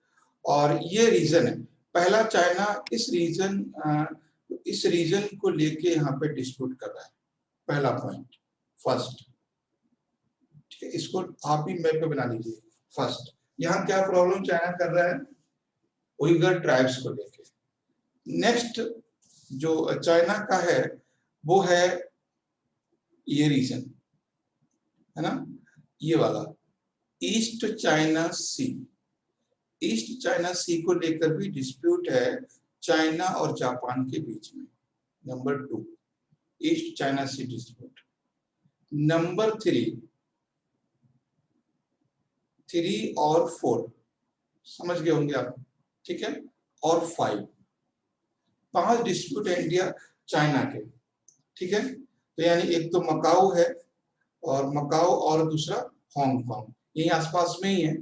और ये रीजन है। पहला चाइना इस रीजन को लेके यहाँ पे डिस्प्यूट कर रहा है, पहला पॉइंट फर्स्ट। ठीक है, इसको आप ही मैप पे बना लीजिए। फर्स्ट यहाँ क्या प्रॉब्लम चाइना कर रहा है, उइगर ट्राइब्स को लेके। नेक्स्ट जो चाइना का है वो है ये रीजन, है ना, ये वाला ईस्ट चाइना सी। ईस्ट चाइना सी को लेकर भी डिस्प्यूट है चाइना और जापान के बीच में। नंबर 2 ईस्ट चाइना सी डिस्प्यूट। नंबर 3 और 4 समझ गए होंगे आप, ठीक है, और 5 डिस्प्यूट है इंडिया चाइना के। ठीक है, तो यानी एक तो मकाऊ है और दूसरा हांगकांग, यही आसपास में ही है।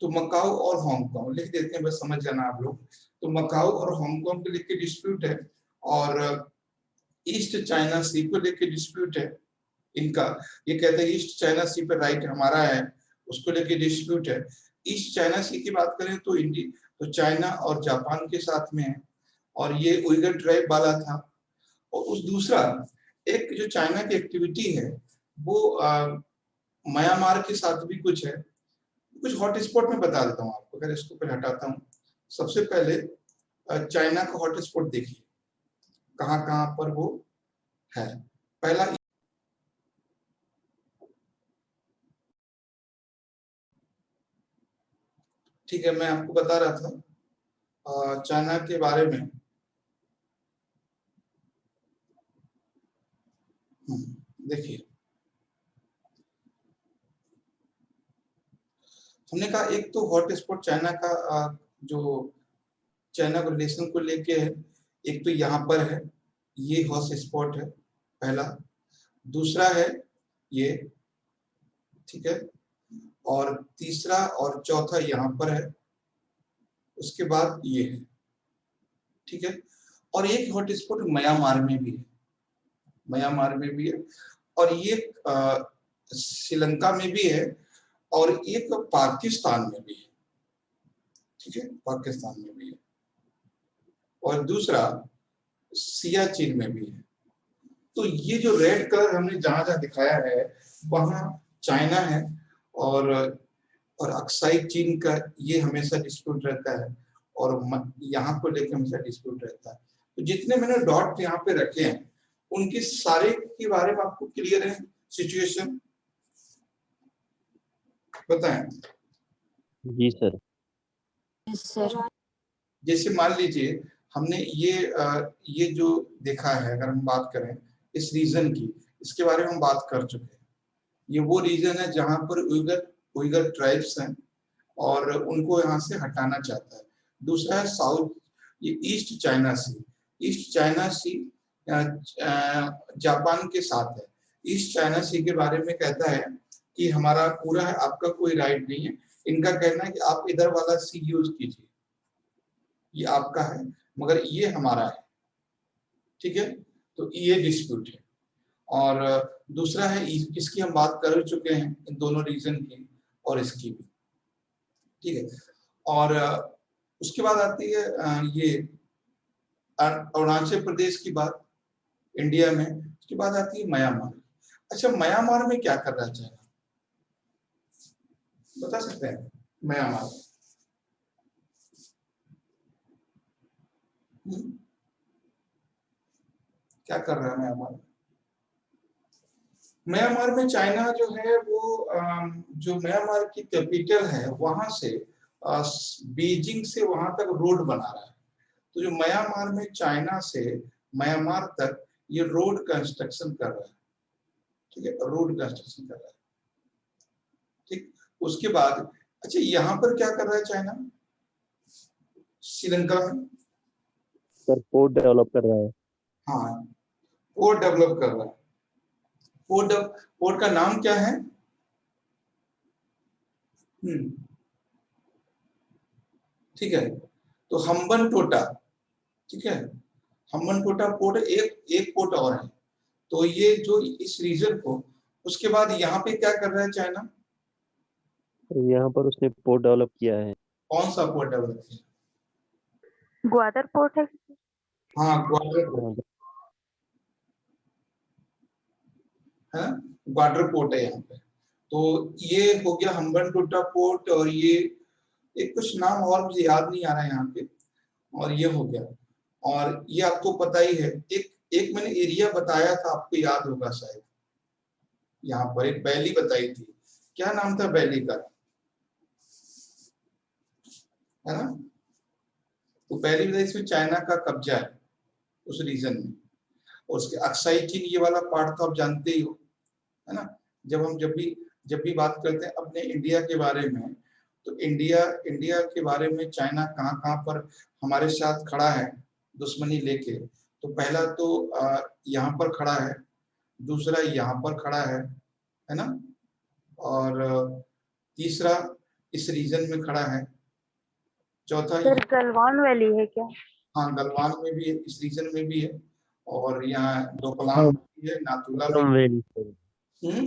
तो मकाऊ और हांगकांग लिख देते हैं, बस समझ जाना आप लोग। तो मकाऊ और हांगकांग को लेकर डिस्प्यूट है और ईस्ट चाइना सी को लेकर डिस्प्यूट है इनका। ये कहते हैं ईस्ट चाइना सी पे राइट हमारा है, उसको लेकर डिस्प्यूट है। ईस्ट चाइना सी की बात करें तो तो चाइना और जापान के साथ में है और ये उइगर ट्राइब वाला था। और उस दूसरा एक जो चाइना की एक्टिविटी है वो म्यांमार के साथ भी कुछ है। कुछ हॉटस्पॉट में बता देता हूँ आपको, अगर इसको पहले हटाता हूँ। सबसे पहले चाइना का हॉटस्पॉट देखिए कहाँ कहाँ पर वो है। पहला ठीक है, मैं आपको बता रहा था चाइना के बारे में। देखिए हमने कहा एक तो हॉटस्पॉट चाइना का जो चाइना को रिलेशन को लेके है, एक तो यहाँ पर है, ये हॉट स्पॉट है पहला। दूसरा है ये, ठीक है, और तीसरा और चौथा यहाँ पर है, उसके बाद ये है। ठीक है, और एक हॉटस्पॉट म्यांमार में भी है, म्यांमार में भी है, और ये श्रीलंका में भी है, और एक पाकिस्तान में भी है। ठीक है, पाकिस्तान में भी है, और दूसरा सियाचिन में भी है। तो ये जो रेड कलर हमने जहां जहां दिखाया है वहां चाइना है, और अक्साई चीन का ये हमेशा डिस्प्यूट रहता है, और यहाँ को लेकर हमेशा डिस्प्यूट रहता है। तो जितने मैंने डॉट यहाँ पे रखे हैं उनके सारे के बारे में आपको क्लियर है सिचुएशन, बताएं। जी सर। सर जैसे मान लीजिए हमने ये जो देखा है, अगर हम बात करें इस रीजन की, इसके बारे में हम बात कर चुके हैं। ये वो रीजन है जहां पर उइगर ट्राइब्स हैं और उनको यहाँ से हटाना चाहता है। दूसरा है साउथ, ये ईस्ट चाइना सी। ईस्ट चाइना सी जापान के साथ है। ईस्ट चाइना सी के बारे में कहता है कि हमारा पूरा है, आपका कोई राइट नहीं है। इनका कहना है कि आप इधर वाला सी यूज कीजिए, ये आपका है मगर ये हमारा है। ठीक है, तो ये डिस्प्यूट है। और दूसरा है इसकी हम बात कर चुके हैं, इन दोनों रीजन की और इसकी भी। ठीक है, और उसके बाद आती है ये अरुणाचल प्रदेश की बात इंडिया में। उसके बाद आती है म्यांमार। अच्छा, म्यांमार में क्या कर रहा है चाइना, बता सकते हैं? म्यांमार क्या कर रहा है म्यांमार? म्यांमार में चाइना जो है वो जो म्यांमार की कैपिटल है वहां से बीजिंग से वहां तक रोड बना रहा है। तो जो म्यांमार में चाइना से म्यांमार तक ये रोड कंस्ट्रक्शन कर रहा है। ठीक है, रोड कंस्ट्रक्शन कर रहा है। ठीक, उसके बाद अच्छा, यहाँ पर क्या कर रहा है चाइना श्रीलंका में? सर पोर्ट डेवलप कर रहा है। हाँ, पोर्ट डेवलप कर रहा है। पोर्ट का नाम क्या है? ठीक है, तो हम्बन टोटा, ठीक है, हम्बन टोटा पोर्ट एक पोर्ट और है। तो ये जो इस रीजन को, उसके बाद यहाँ पे क्या कर रहा है चाइना? यहाँ पर उसने पोर्ट डेवलप किया है। कौन सा पोर्ट डेवलप किया? ग्वादर पोर्ट है। हाँ, ग्वादर पोर्ट हाँ, है, ग्वादर पोर्ट है यहाँ पे। तो ये हो गया हम्बन टोटा पोर्ट, और ये एक कुछ नाम और मुझे याद नहीं आ रहा है यहाँ पे, और ये हो गया। और ये आपको पता ही है, एक मैंने एरिया बताया था, आपको याद होगा शायद, यहाँ पर एक वैली बताई थी, क्या नाम था वैली का, है ना? तो वैली बताई, इसमें चाइना का कब्जा है उस रीजन में। और उसके अक्साई चीन ये वाला पार्ट तो आप जानते ही हो, है ना? जब भी बात करते हैं अपने इंडिया के बारे में, तो इंडिया के बारे में चाइना कहाँ कहाँ पर हमारे साथ खड़ा है दुश्मनी लेके। तो पहला तो यहाँ पर खड़ा है, दूसरा यहाँ पर खड़ा है ना? और तीसरा इस रीजन में खड़ा है, चौथा सर गलवान वैली है क्या? हाँ, गलवान में भी है, इस रीजन में भी है, और यहाँ डोकलाम में भी है, नाथुला में। वैली सर, हम्म,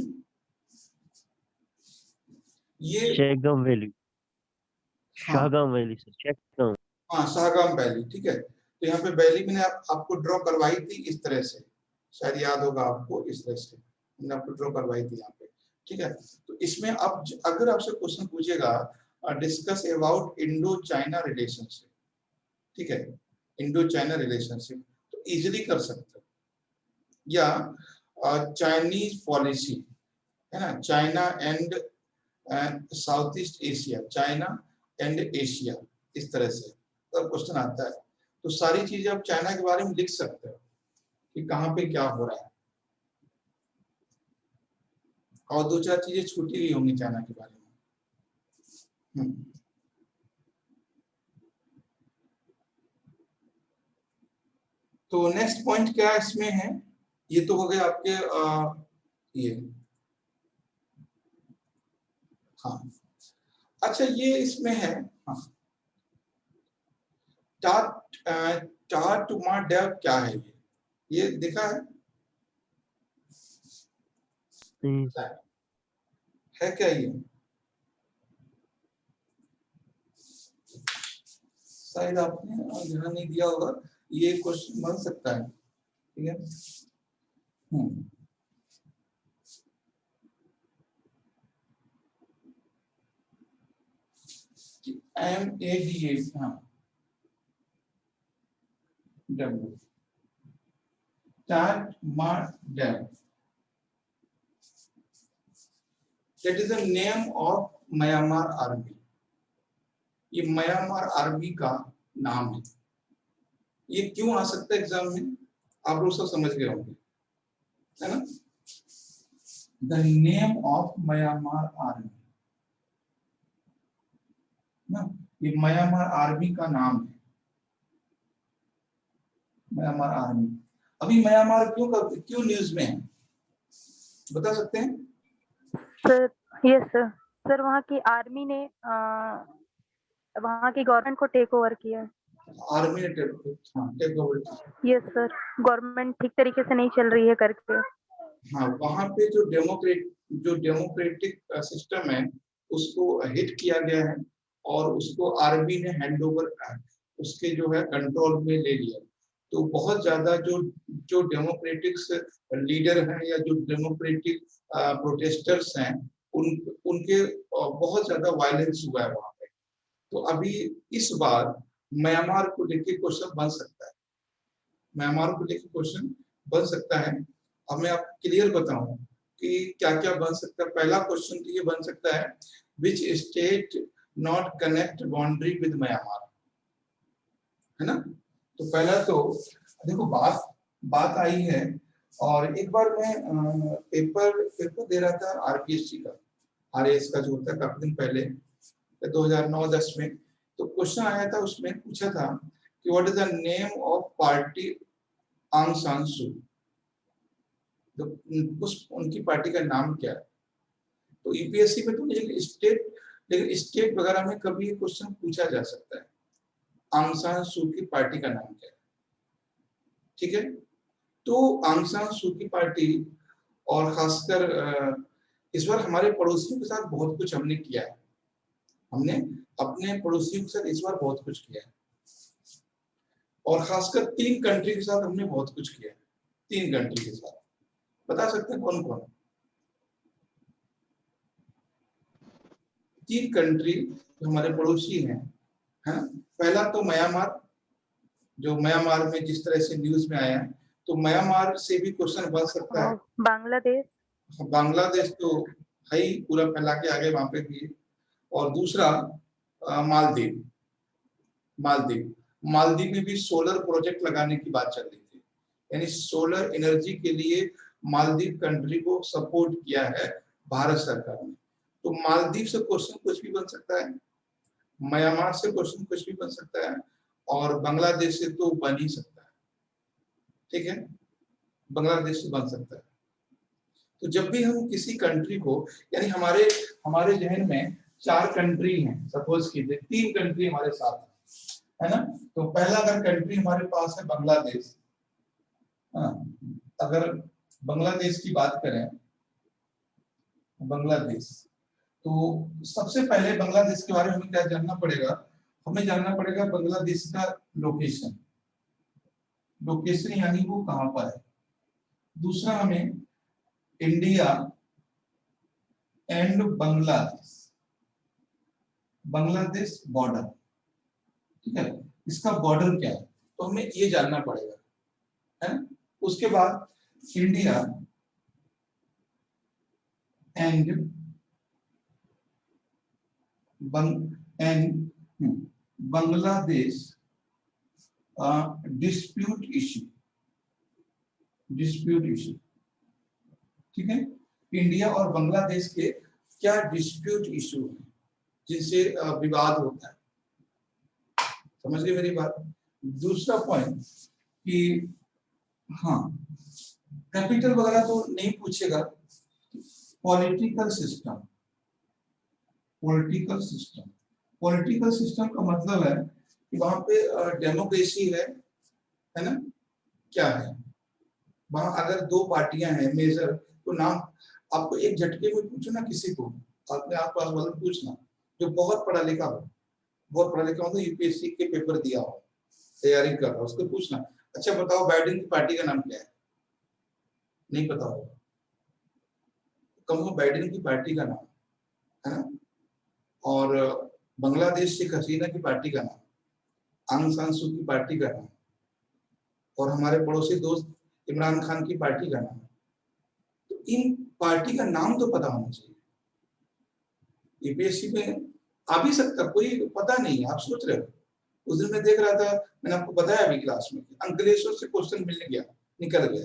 ये शेगम वैली, हाँ शाहगाम वैली सर, शेगम। हाँ, शाहगाम वैली, ठीक है। तो यहाँ पे वैली मैंने आपको ड्रॉ करवाई थी इस तरह से, शायद याद होगा आपको, इस तरह से मैंने आपको ड्रॉ करवाई थी यहाँ पे, ठीक है। तो इसमें अब अगर आपसे क्वेश्चन पूछेगा discuss about Indo China relationship, ठीक है, इंडो चाइना रिलेशनशिप, तो इजिली कर सकते हो। या चाइनीज पॉलिसी, है ना, China and south east Asia, China and Asia, इस तरह से अगर क्वेश्चन आता है तो सारी चीजें आप चाइना के बारे में लिख सकते हो कि कहाँ पे क्या हो रहा है, और दो चार चीजें छूटी हुई होंगी चाइना के बारे में। तो नेक्स्ट पॉइंट क्या इसमें है, ये तो हो गए आपके ये, हाँ। अच्छा, ये इसमें है, हाँ, टाटुमा डैम क्या है? ये देखा है क्या ये? शायद आपने ध्यान नहीं दिया होगा, ये क्वेश्चन बन सकता है, ठीक है। MADA, हाँ, W, Tatmadaw, that is the name of Myanmar army. ये म्यांमार आर्मी का नाम है। ये क्यों आ सकता है एग्जाम में, आप लोग सब समझ गए होंगे, है ना? The name of Myanmar army ना, ये म्यांमार आर्मी का नाम है, म्यांमार आर्मी। अभी म्यांमार क्यों न्यूज में है, बता सकते हैं? सर यस सर, सर वहाँ की आर्मी ने वहाँ की गवर्नमेंट को टेक ओवर किया है। आर्मी ने टेक ओवर किया। यस सर, गवर्नमेंट ठीक तरीके से नहीं चल रही है करके। हाँ, वहाँ पे जो डेमोक्रेटिक सिस्टम है उसको हिट किया गया है, और उसको आर्मी ने हैंड ओवर, उसके जो है कंट्रोल में ले लिया। तो बहुत ज्यादा जो डेमोक्रेटिक लीडर हैं या जो डेमोक्रेटिक प्रोटेस्टर्स हैं, उनके बहुत ज्यादा वायलेंस हुआ है वहाँ पे। तो अभी इस बार म्यांमार को लेके क्वेश्चन बन सकता है, म्यांमार को लेके क्वेश्चन बन सकता है। अब मैं आपको क्लियर बताऊं कि क्या क्या बन सकता है। पहला क्वेश्चन तो ये बन सकता है, which state not connect boundary with Myanmar, है ना? तो पहला तो देखो, बात आई है, और एक बार मैं पेपर दे रहा था RPSC का, RAS का जो होता है, काफी दिन पहले, 2009-10 में, तो क्वेश्चन आया था, उसमें पूछा था कि what is the name of party आंग सान सू, तो उस उनकी पार्टी का नाम क्या है। तो यूपीएससी में तो लेकिन स्टेट वगैरह में कभी ये क्वेश्चन पूछा जा सकता है, आंग सान सू की पार्टी का नाम क्या है, ठीक है। तो आंग सान सू की पार्टी, और खासकर इस बार हमारे पड़ोसियों के साथ बहुत कुछ हमने किया है, हमने अपने पड़ोसियों के साथ इस बार बहुत कुछ किया है, और खासकर 3 कंट्री के साथ हमने बहुत कुछ किया है। 3 कंट्री के साथ बता सकते हैं कौन कौन? 3 कंट्री जो हमारे पड़ोसी हैं, है ना। पहला तो म्यांमार, जो म्यांमार में जिस तरह से न्यूज में आया है, तो म्यांमार से भी क्वेश्चन बन सकता है। और बांग्लादेश, बांग्लादेश तो है ही, पूरा फैला के आगे वहां पे भी। और दूसरा मालदीव, मालदीव में भी सोलर प्रोजेक्ट लगाने की बात चल रही थी, यानी सोलर एनर्जी के लिए मालदीव कंट्री को सपोर्ट किया है भारत सरकार ने। तो मालदीव से क्वेश्चन कुछ भी बन सकता है, म्यांमार से क्वेश्चन कुछ भी बन सकता है, और बांग्लादेश से तो बन ही सकता है, ठीक है, बांग्लादेश से बन सकता है। तो जब भी हम किसी कंट्री को, यानी हमारे जहन में 4 कंट्री हैं, सपोज कीजिए 3 कंट्री हमारे साथ है ना। तो पहला अगर कंट्री हमारे पास है बांग्लादेश, अगर बांग्लादेश की बात करें, बांग्लादेश, तो सबसे पहले बांग्लादेश के बारे में हमें क्या जानना पड़ेगा, हमें जानना पड़ेगा बांग्लादेश का लोकेशन, यानी वो कहां पर है। दूसरा हमें इंडिया एंड बांग्लादेश बॉर्डर, ठीक है, इसका बॉर्डर क्या है, तो हमें ये जानना पड़ेगा, है ना। उसके बाद India and Bangladesh dispute issue, ठीक है। इंडिया और बांग्लादेश के क्या डिस्प्यूट इश्यू है जिनसे विवाद होता है, समझ गए मेरी बात। दूसरा पॉइंट कि हाँ, कैपिटल वगैरह तो नहीं पूछेगा, पॉलिटिकल सिस्टम का मतलब है कि वहां पे डेमोक्रेसी है ना, क्या है वहां। अगर 2 पार्टियां हैं मेजर, तो नाम आपको एक झटके में पूछो ना, किसी को अपने आस पास वाले पूछना जो बहुत पढ़ा लिखा हो, मतलब यूपीएससी के पेपर दिया हो, तैयारी कर रहा हो, उसको पूछना, अच्छा बताओ बाइडेन की पार्टी का नाम क्या है, नहीं पता होगा, कम बाइडेन की पार्टी का नाम, है ना। और बांग्लादेश शेख हसीना की पार्टी का नाम, आंग सान सू की पार्टी का नाम, और हमारे पड़ोसी दोस्त इमरान खान की पार्टी का नाम। तो इन पार्टी का नाम तो पता होना चाहिए। यूपीएससी में आ भी सकता, कोई पता नहीं है, आप सोच रहे हो। उस दिन मैं देख रहा था, मैंने आपको बताया अभी क्लास में, अंकलेश्वर से क्वेश्चन मिलने गया, निकल गया,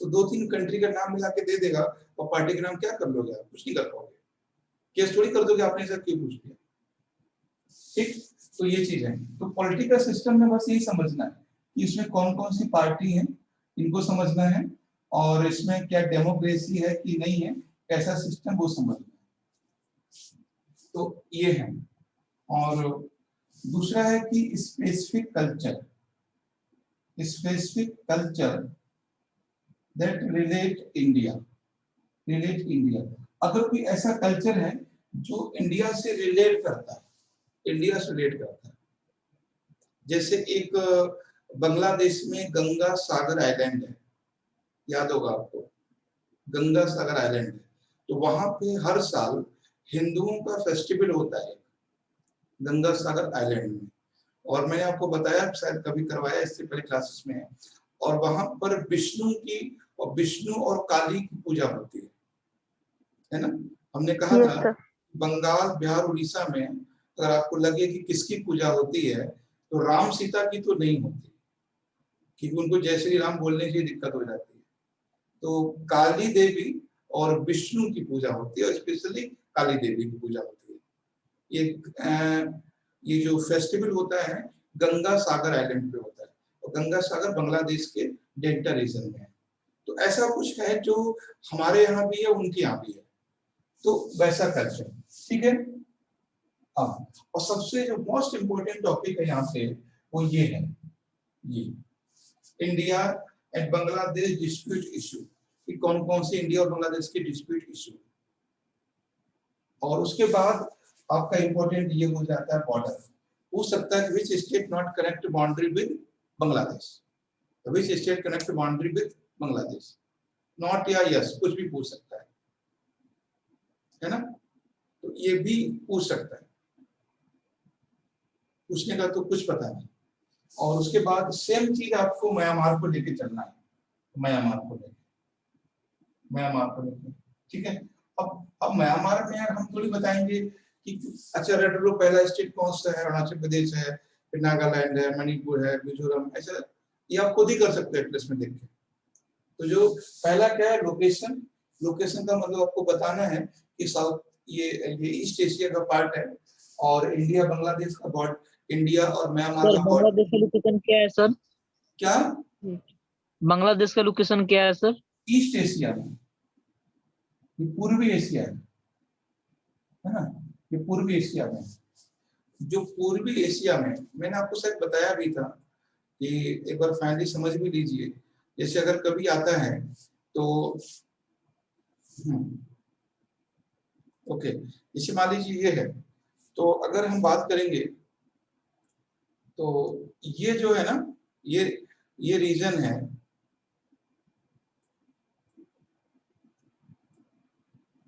तो 2-3 कंट्री का नाम मिला के दे देगा, और पार्टी का नाम क्या कर लोगे आप, कुछ नहीं कर पाओगे, केस थोड़ी कर दोगे आपने ऐसा क्यों पूछ लिया, ठीक। तो ये चीज है। तो पॉलिटिकल सिस्टम में बस यही समझना है कि इसमें कौन कौन सी पार्टी है, इनको समझना है, और इसमें क्या डेमोक्रेसी है कि नहीं है, कैसा सिस्टम, वो समझना है। तो ये है। और दूसरा है कि specific culture that relate India. अगर कोई ऐसा कल्चर है जो इंडिया से रिलेट करता है, जैसे एक बांग्लादेश में गंगा सागर आइलैंड है, याद होगा आपको, गंगा सागर आइलैंड है, तो वहां पे हर साल हिंदुओं का फेस्टिवल होता है गंगा सागर आइलैंड में, और मैंने आपको बताया, शायद कभी करवाया इससे पहले क्लासेस में, और वहां पर विष्णु और काली की पूजा होती है ना। हमने कहा था बंगाल, बिहार, उड़ीसा में अगर आपको लगे कि किसकी पूजा होती है, तो राम सीता की तो नहीं होती, क्योंकि उनको जय श्री राम बोलने से दिक्कत हो जाती है। तो काली देवी और विष्णु की पूजा होती है, और स्पेशली काली देवी की पूजा होती है। ये जो फेस्टिवल होता है गंगा सागर आइलैंड पे होता है, और गंगा सागर बांग्लादेश के डेल्टा रीजन में है। तो ऐसा कुछ है जो हमारे यहाँ भी है, उनके यहाँ भी है, तो वैसा कल्चर, ठीक है। हाँ, और सबसे जो मोस्ट इम्पोर्टेंट टॉपिक है यहाँ पे वो ये है, ये India and Bangladesh dispute issue, कि कौन कौन से इंडिया और बांग्लादेश के डिस्प्यूट इशू। और उसके बाद आपका इंपॉर्टेंट ये हो जाता है बॉर्डर, पूछ सकता है which state not connect boundary with Bangladesh, which state connect boundary with Bangladesh, not या यस कुछ भी पूछ सकता है ना, तो ये भी पूछ सकता है, पूछने का तो कुछ पता नहीं। और उसके बाद सेम चीज आपको म्यांमार को लेके चलना है, म्यांमार को लेके, ठीक है। अब म्यांमार में हम थोड़ी बताएंगे कि अच्छा रेड रो पहला स्टेट कौन सा है, अरुणाचल प्रदेश है, फिर नागालैंड है, मणिपुर है, मिजोरम, ऐसा ये आप खुद ही कर सकते हैं एटलस में देख के। तो जो पहला क्या है, लोकेशन, लोकेशन का मतलब आपको बताना है कि साउथ ये ईस्ट एशिया का पार्ट है, और इंडिया बांग्लादेश का बॉर्डर, इंडिया और म्यांमार का बॉर्डर। बांग्लादेश का लोकेशन क्या है सर? क्या बांग्लादेश का लोकेशन क्या है सर? ईस्ट एशिया में, ये पूर्वी एशिया है ना, ये पूर्वी एशिया में। जो पूर्वी एशिया में मैंने आपको शायद बताया भी था कि एक बार फाइनली समझ भी लीजिए, जैसे अगर कभी आता है तो ओके, जैसे मान लीजिए ये है, तो अगर हम बात करेंगे तो ये जो है ना, ये रीजन है,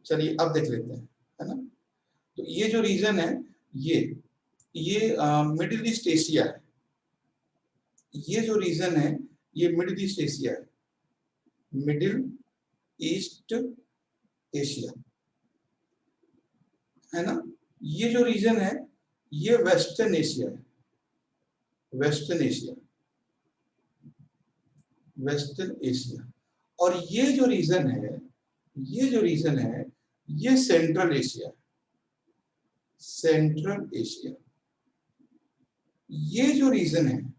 चलिए अब देख लेते हैं, है ना। तो ये जो रीजन है ये मिडिल ईस्ट एशिया है, ये जो रीजन है ये मिडिल ईस्ट एशिया है, मिडिल ईस्ट एशिया है ना। ये जो रीजन है ये वेस्टर्न एशिया है, वेस्टर्न एशिया, वेस्टर्न एशिया। और ये जो रीजन है, ये जो रीजन है ये सेंट्रल एशिया, सेंट्रल एशिया। ये जो रीजन है,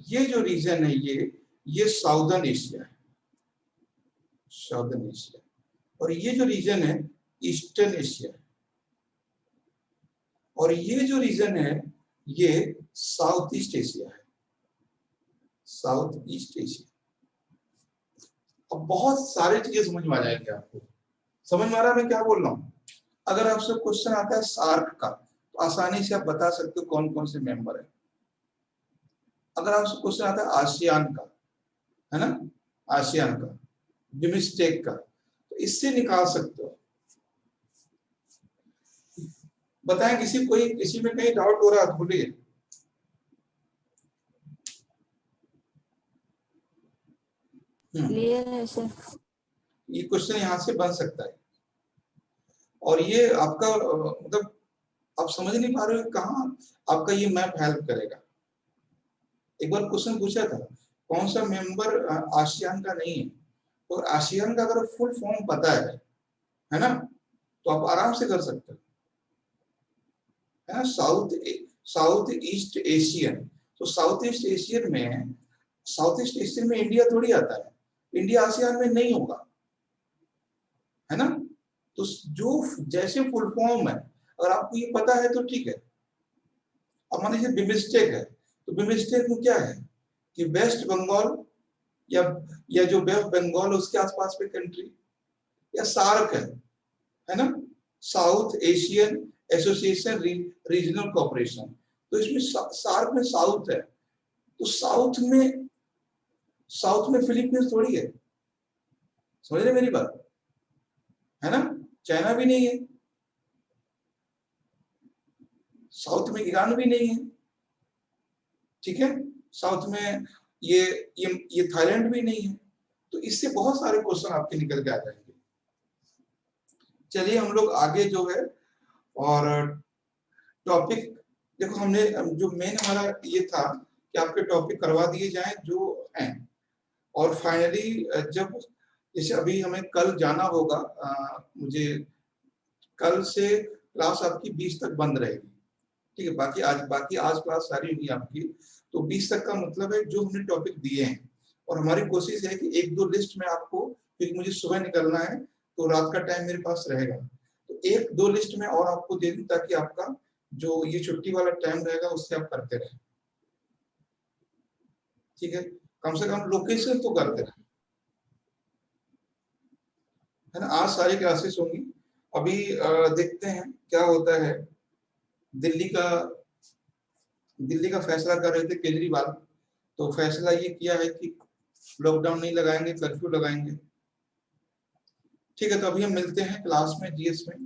ये जो रीजन है ये साउदर्न एशिया है, साउदर्न एशिया। और ये जो रीजन है ईस्टर्न एशिया, और ये जो रीजन है ये साउथ ईस्ट एशिया है, साउथ ईस्ट एशिया। अब बहुत सारे चीजें समझ में आ जाएंगे आपको, समझ में आ रहा है मैं क्या बोल रहा हूँ। अगर आपसे क्वेश्चन आता है सार्क का तो आसानी से आप बता सकते हो कौन कौन से मेंबर है। अगर आपसे क्वेश्चन आता है आसियान का, है ना, आसियान का, बिम्स्टेक का, तो इससे निकाल सकते हो। बताएं किसी में कहीं डाउट हो रहा है तो बोलिए। क्लियर है सर। ये क्वेश्चन यहाँ से बन सकता है, और ये आपका मतलब आप समझ नहीं पा रहे हो कहाँ आपका ये मैप हेल्प करेगा। एक बार क्वेश्चन पूछा था कौन सा मेंबर आसियान का नहीं है, तो आसियान का अगर फुल फॉर्म पता है ना, तो आप आराम से कर सकते हो, है ना। साउथ ईस्ट एशियन, तो साउथ ईस्ट एशियन में, साउथ ईस्ट एशियन में इंडिया थोड़ी आता है, इंडिया आसियान में नहीं होगा, है ना। तो जो जैसे फुल फॉर्म है अगर आपको ये पता है तो ठीक है। अब मान लीजिए बिम्स्टेक है, तो बिम्स्टेक में क्या है कि वेस्ट बंगाल या जो बे ऑफ बंगाल उसके आसपास पे कंट्री, या सार्क है ना, south Asian association regional cooperation. तो इसमें सार्क में साउथ है, तो साउथ में फिलीपींस थोड़ी है, समझ रहे मेरी बात, है ना। चाइना भी नहीं है, साउथ में ईरान भी नहीं है, ठीक है। साउथ में ये थाईलैंड भी नहीं है। तो इससे बहुत सारे क्वेश्चन आपके निकल के आ जाएंगे। चलिए हम लोग आगे जो है, और टॉपिक देखो, हमने जो मेन हमारा ये था कि आपके टॉपिक करवा दिए जाएं जो हैं, और फाइनली जब जैसे अभी हमें कल जाना होगा, मुझे कल से क्लास आपकी 20 तक बंद रहेगी, ठीक है। बाकी आज क्लास सारी होगी आपकी। तो 20 तक का मतलब है जो हमने टॉपिक दिए हैं, और हमारी कोशिश है कि 1-2 लिस्ट में आपको, क्योंकि मुझे सुबह निकलना है तो रात का टाइम मेरे पास रहेगा, तो 1-2 लिस्ट में और आपको दे दूं ताकि आपका जो ये छुट्टी वाला टाइम रहेगा उससे आप करते रहें, ठीक है। कम से कम लोकेशन तो करते रहें, है ना। आज सारी क्लासेस होंगी। अभी देखते हैं क्या होता है। दिल्ली का फैसला कर रहे थे केजरीवाल, तो फैसला ये किया है कि लॉकडाउन नहीं लगाएंगे, कर्फ्यू लगाएंगे, ठीक है। तो अभी हम मिलते हैं क्लास में, जीएस में।